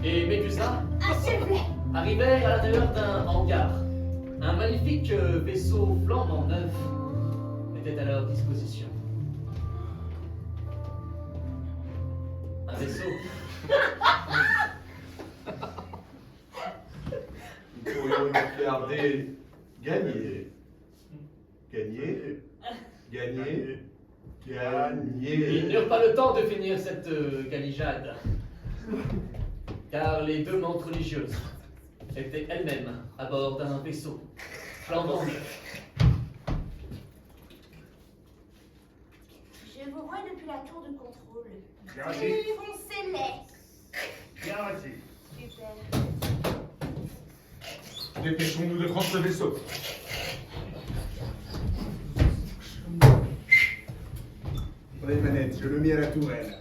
et Médusa Achève-les. arrivèrent à l'intérieur d'un hangar. Un magnifique vaisseau flambant neuf était à leur disposition. Un vaisseau. Nous pourrions nous regarder gagner. Gagner. Gagner. Ils Gagner. n'eurent pas le temps de finir cette galijade, car les deux mantes religieuses étaient elles-mêmes à bord d'un vaisseau flambant neuf. Je vous vois depuis la tour de contrôle. Bien reçu. Foncez-les. Bien reçu. Super. Dépêchons-nous de prendre ce vaisseau. Prenez les manettes, je le mets à la tourelle.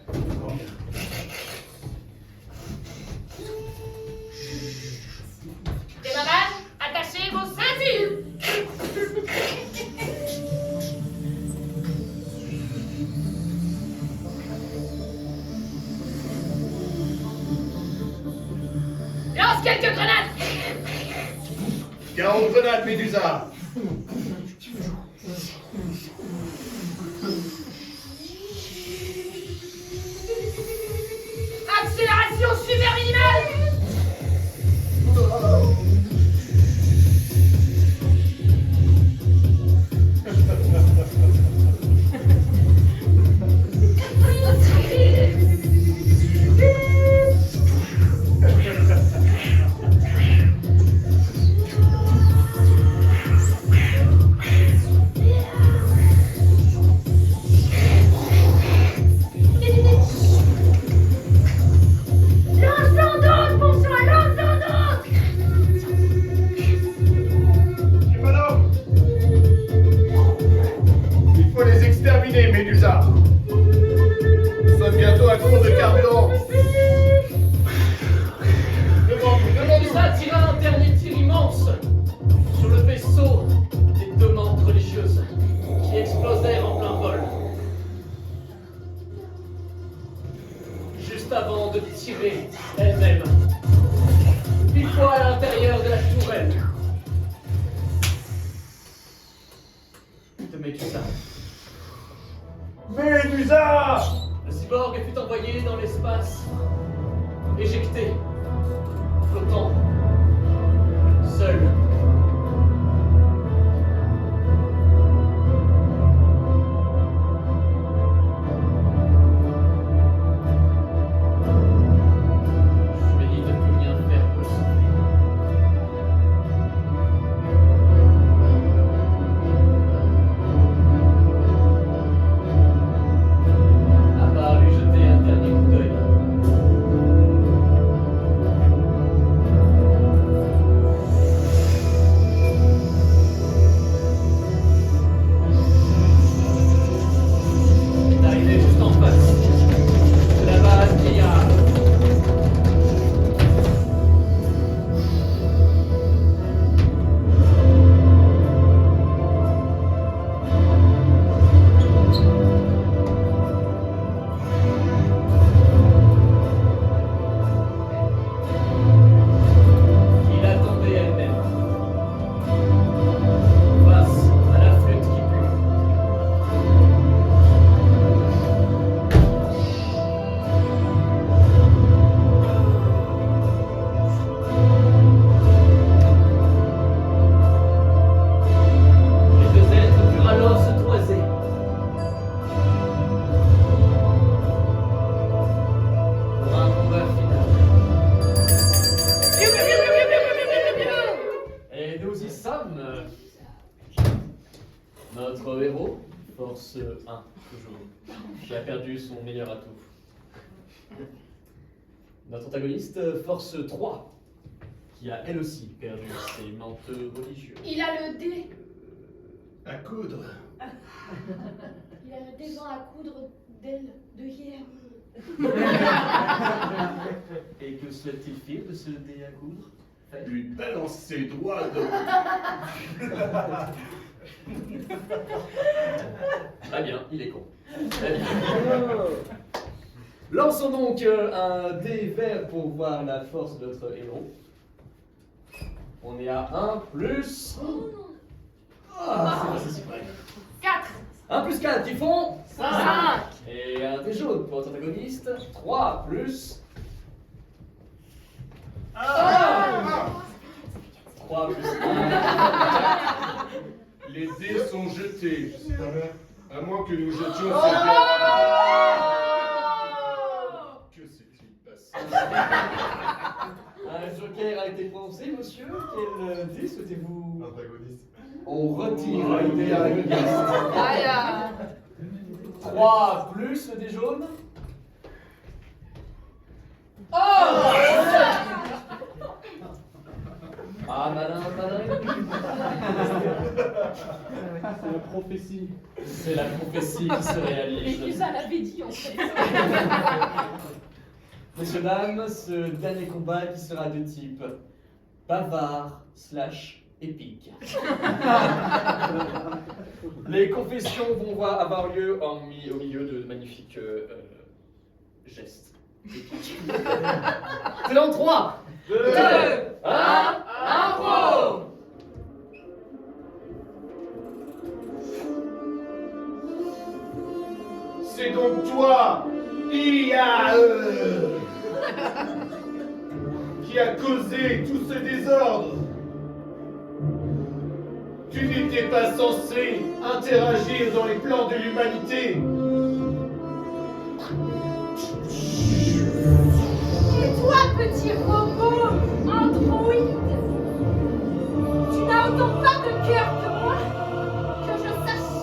Démarrage, attachez vos ceintures. Lance quelques grenades. Garde grenade, Médusa. Accélération super minimale. Lance-en d'autres, bon sang, lance-en d'autres. Shimano. Il faut les exterminer, Médusa. Nous sommes bientôt à court de carburant. Médusa tira un dernier tir immense sur le vaisseau des deux mantes religieuses qui explosèrent en plein vol. Juste avant de tirer elle-même, pile poil à l'intérieur de la tourelle de Médusa. Médusa! Le cyborg fut envoyé dans l'espace, éjecté, flottant, seul. Juvénile ne peut rien faire pour le sauver. À part lui jeter un dernier coup d'œil. Notre héros, force 1, toujours, qui a perdu son meilleur atout. Notre antagoniste, force 3, qui a elle aussi perdu ses menteux religieux. Il a le dé. À coudre. Il a le dé à coudre d'elle de hier. Et que souhaite-t-il faire de ce dé à coudre? Lui balancer droit dans... Très bien, il est con. Très bien. Lançons donc un dé vert pour voir la force de notre héros. On est à 1 plus... Ah, c'est pas si près. 4. 1 plus 4 qui font 5. Et un dé jaune pour notre antagoniste. 3 plus... 3 plus 1. Les dés sont jetés. À moins que nous jetions Oh ces dés. Que s'est-il passé? Un joker a été prononcé, monsieur. Quel dé souhaitez-vous? Antagoniste. On retire le dé antagoniste. Aïe. 3 plus le dé jaune. Oh! Ah, malin, malin. C'est la prophétie. C'est la prophétie qui se réalise. Mais ça l'avait dit en fait. Messieurs, dames, ce dernier combat qui sera de type bavard / épique. Les confessions vont avoir lieu au milieu de magnifiques gestes épiques. C'est dans 3, 2, 1, impro! C'est donc toi, IA, qui a causé tout ce désordre. Tu n'étais pas censé interagir dans les plans de l'humanité. Et toi, petit robot androïde, tu n'as autant pas de cœur que moi, que je sache.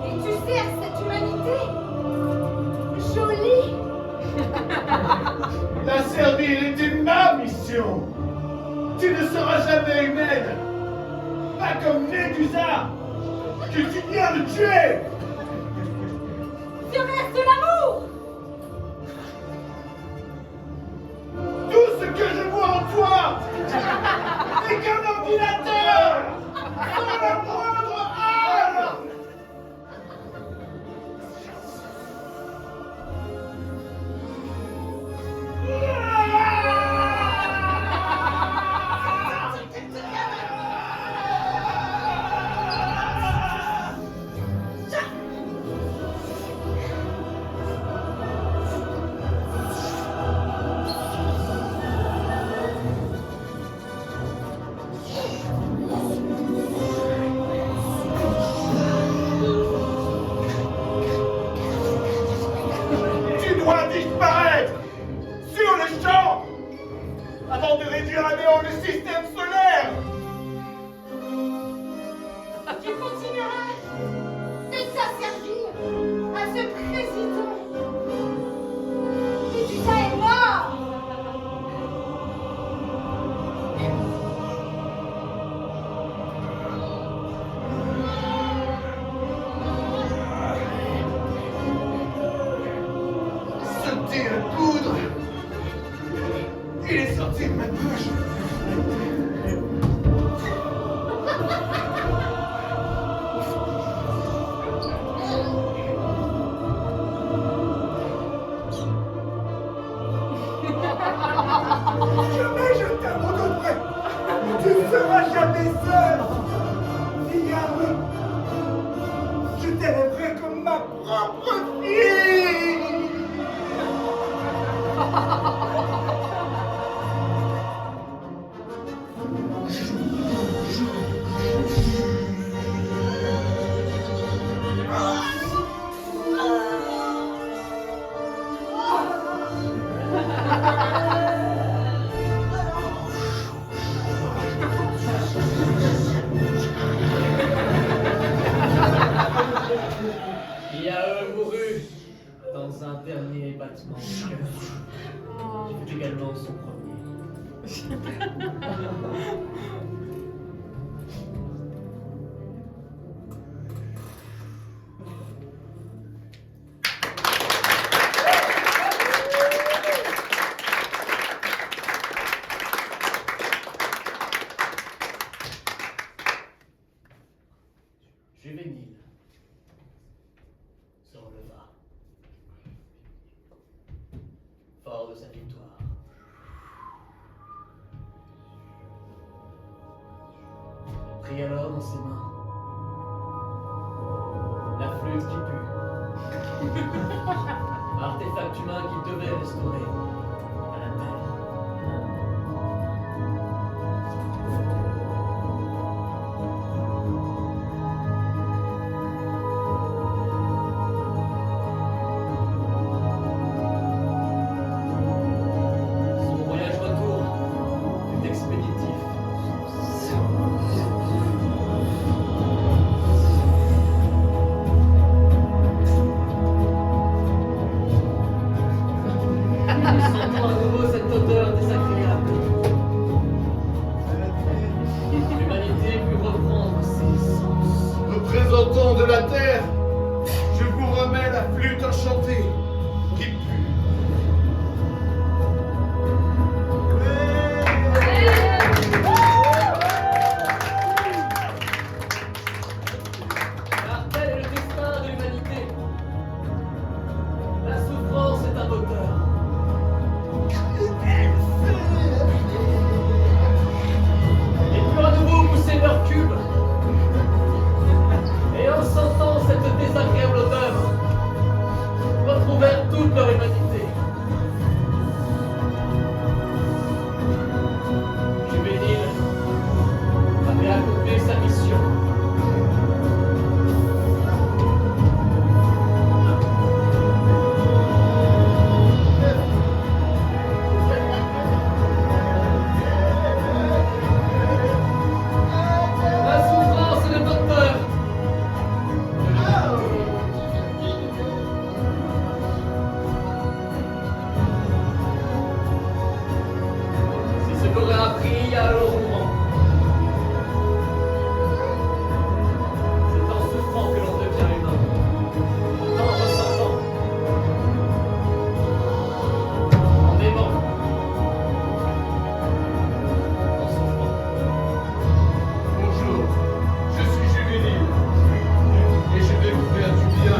Et tu sers cette humanité jolie. La servir était ma mission. Tu ne seras jamais humaine. Pas comme Médusa, que tu viens de tuer. Je reste de l'amour. Tout ce que je vois en toi n'est qu'un ordinateur sans la moindre âme. Tu dois disparaître sur le champ avant de réduire à néant le système solaire. Tu continueras de t'asservir à ce président. Et tu est mort. Ce thé à coudre, il est sorti de ma bouche. Jamais je t'abandonnerai. Tu ne seras jamais seul. Regarde, je t'élèverai comme ma propre fille. bêtement qui fut également son premier. Juvénile se releva, fort de sa victoire. Prit alors dans ses mains la flûte qui pue, artefact humain qu'il devait restaurer à la terre. Son voyage retour fut expéditif. Sentant à nouveau cette odeur désagréable, l'humanité put reprendre ses sens. Représentants de la terre, je vous remets la flûte enchantée qui pue. Car tel est le destin de l'humanité. La souffrance est un moteur. Et puis à nouveau pousser leur cube. Et en sentant cette désagréable odeur, retrouvèrent toute leur humanité. Juvénile avait accompli sa mission. La souffrance est le moteur. C'est ce qu'aurait appris à leur moment. C'est en souffrant que l'on devient humain. En ressentant. En aimant. En souffrant. Bonjour, je suis Juvénile et je vais vous faire du bien.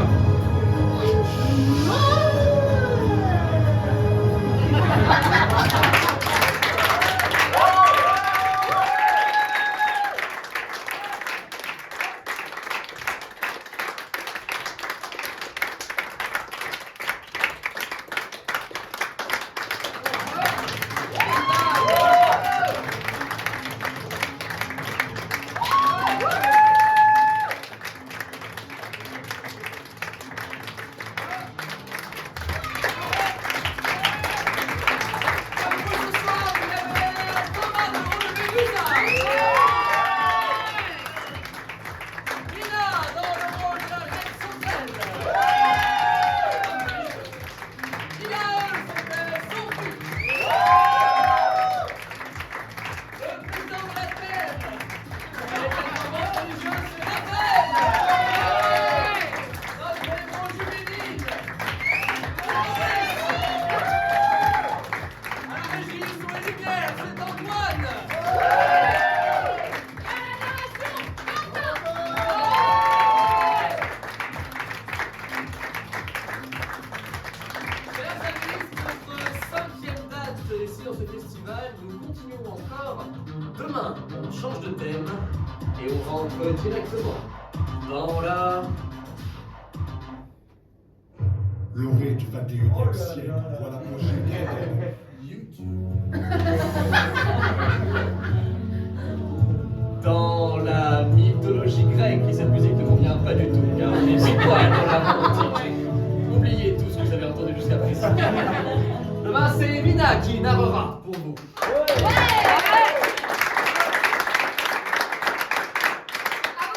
Ici dans ce festival, nous continuons encore. Demain, on change de thème et on rentre directement dans la... L'orée du 21e siècle, voilà mon génie. YouTube. Dans la mythologie grecque, et cette musique ne convient pas du tout, car on est pile poil dans la Rome antique. Oubliez tout ce que vous avez entendu jusqu'à présent. Demain, c'est Mina qui narrera pour vous. Avant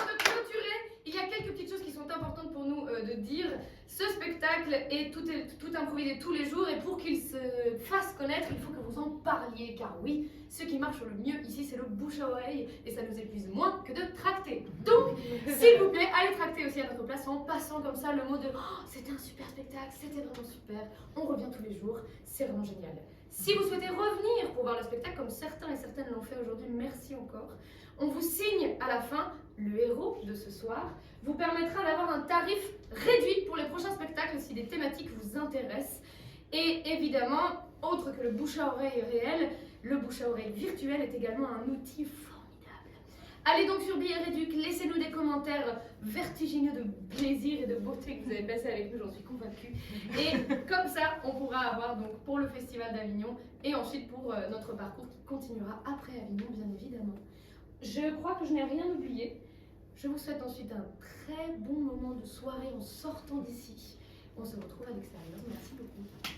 de clôturer, il y a quelques petites choses qui sont importantes pour nous de dire. Ce spectacle est tout improviser tous les jours, et pour qu'il se fasse connaître, il faut que vous en parliez, car oui, ce qui marche le mieux ici, c'est le bouche à oreille, et ça nous épuise moins que de tracter. Donc, s'il vous plaît, allez tracter aussi à notre place en passant comme ça le mot de « Oh, c'était un super spectacle, c'était vraiment super, on revient tous les jours, c'est vraiment génial ». Si vous souhaitez revenir pour voir le spectacle, comme certains et certaines l'ont fait aujourd'hui, merci encore. On vous signe à la fin, le héros de ce soir vous permettra d'avoir un tarif réduit pour les prochains spectacles si des thématiques vous intéressent. Et évidemment, autre que le bouche à oreille réel, le bouche à oreille virtuel est également un outil formidable. Allez donc sur Billet Réduc, laissez-nous des commentaires vertigineux de plaisir et de beauté que vous avez passé avec nous, j'en suis convaincue. Et comme ça, on pourra avoir donc pour le Festival d'Avignon et ensuite pour notre parcours qui continuera après Avignon, bien évidemment. Je crois que je n'ai rien oublié. Je vous souhaite ensuite un très bon moment de soirée en sortant d'ici. On se retrouve à l'extérieur. Merci beaucoup.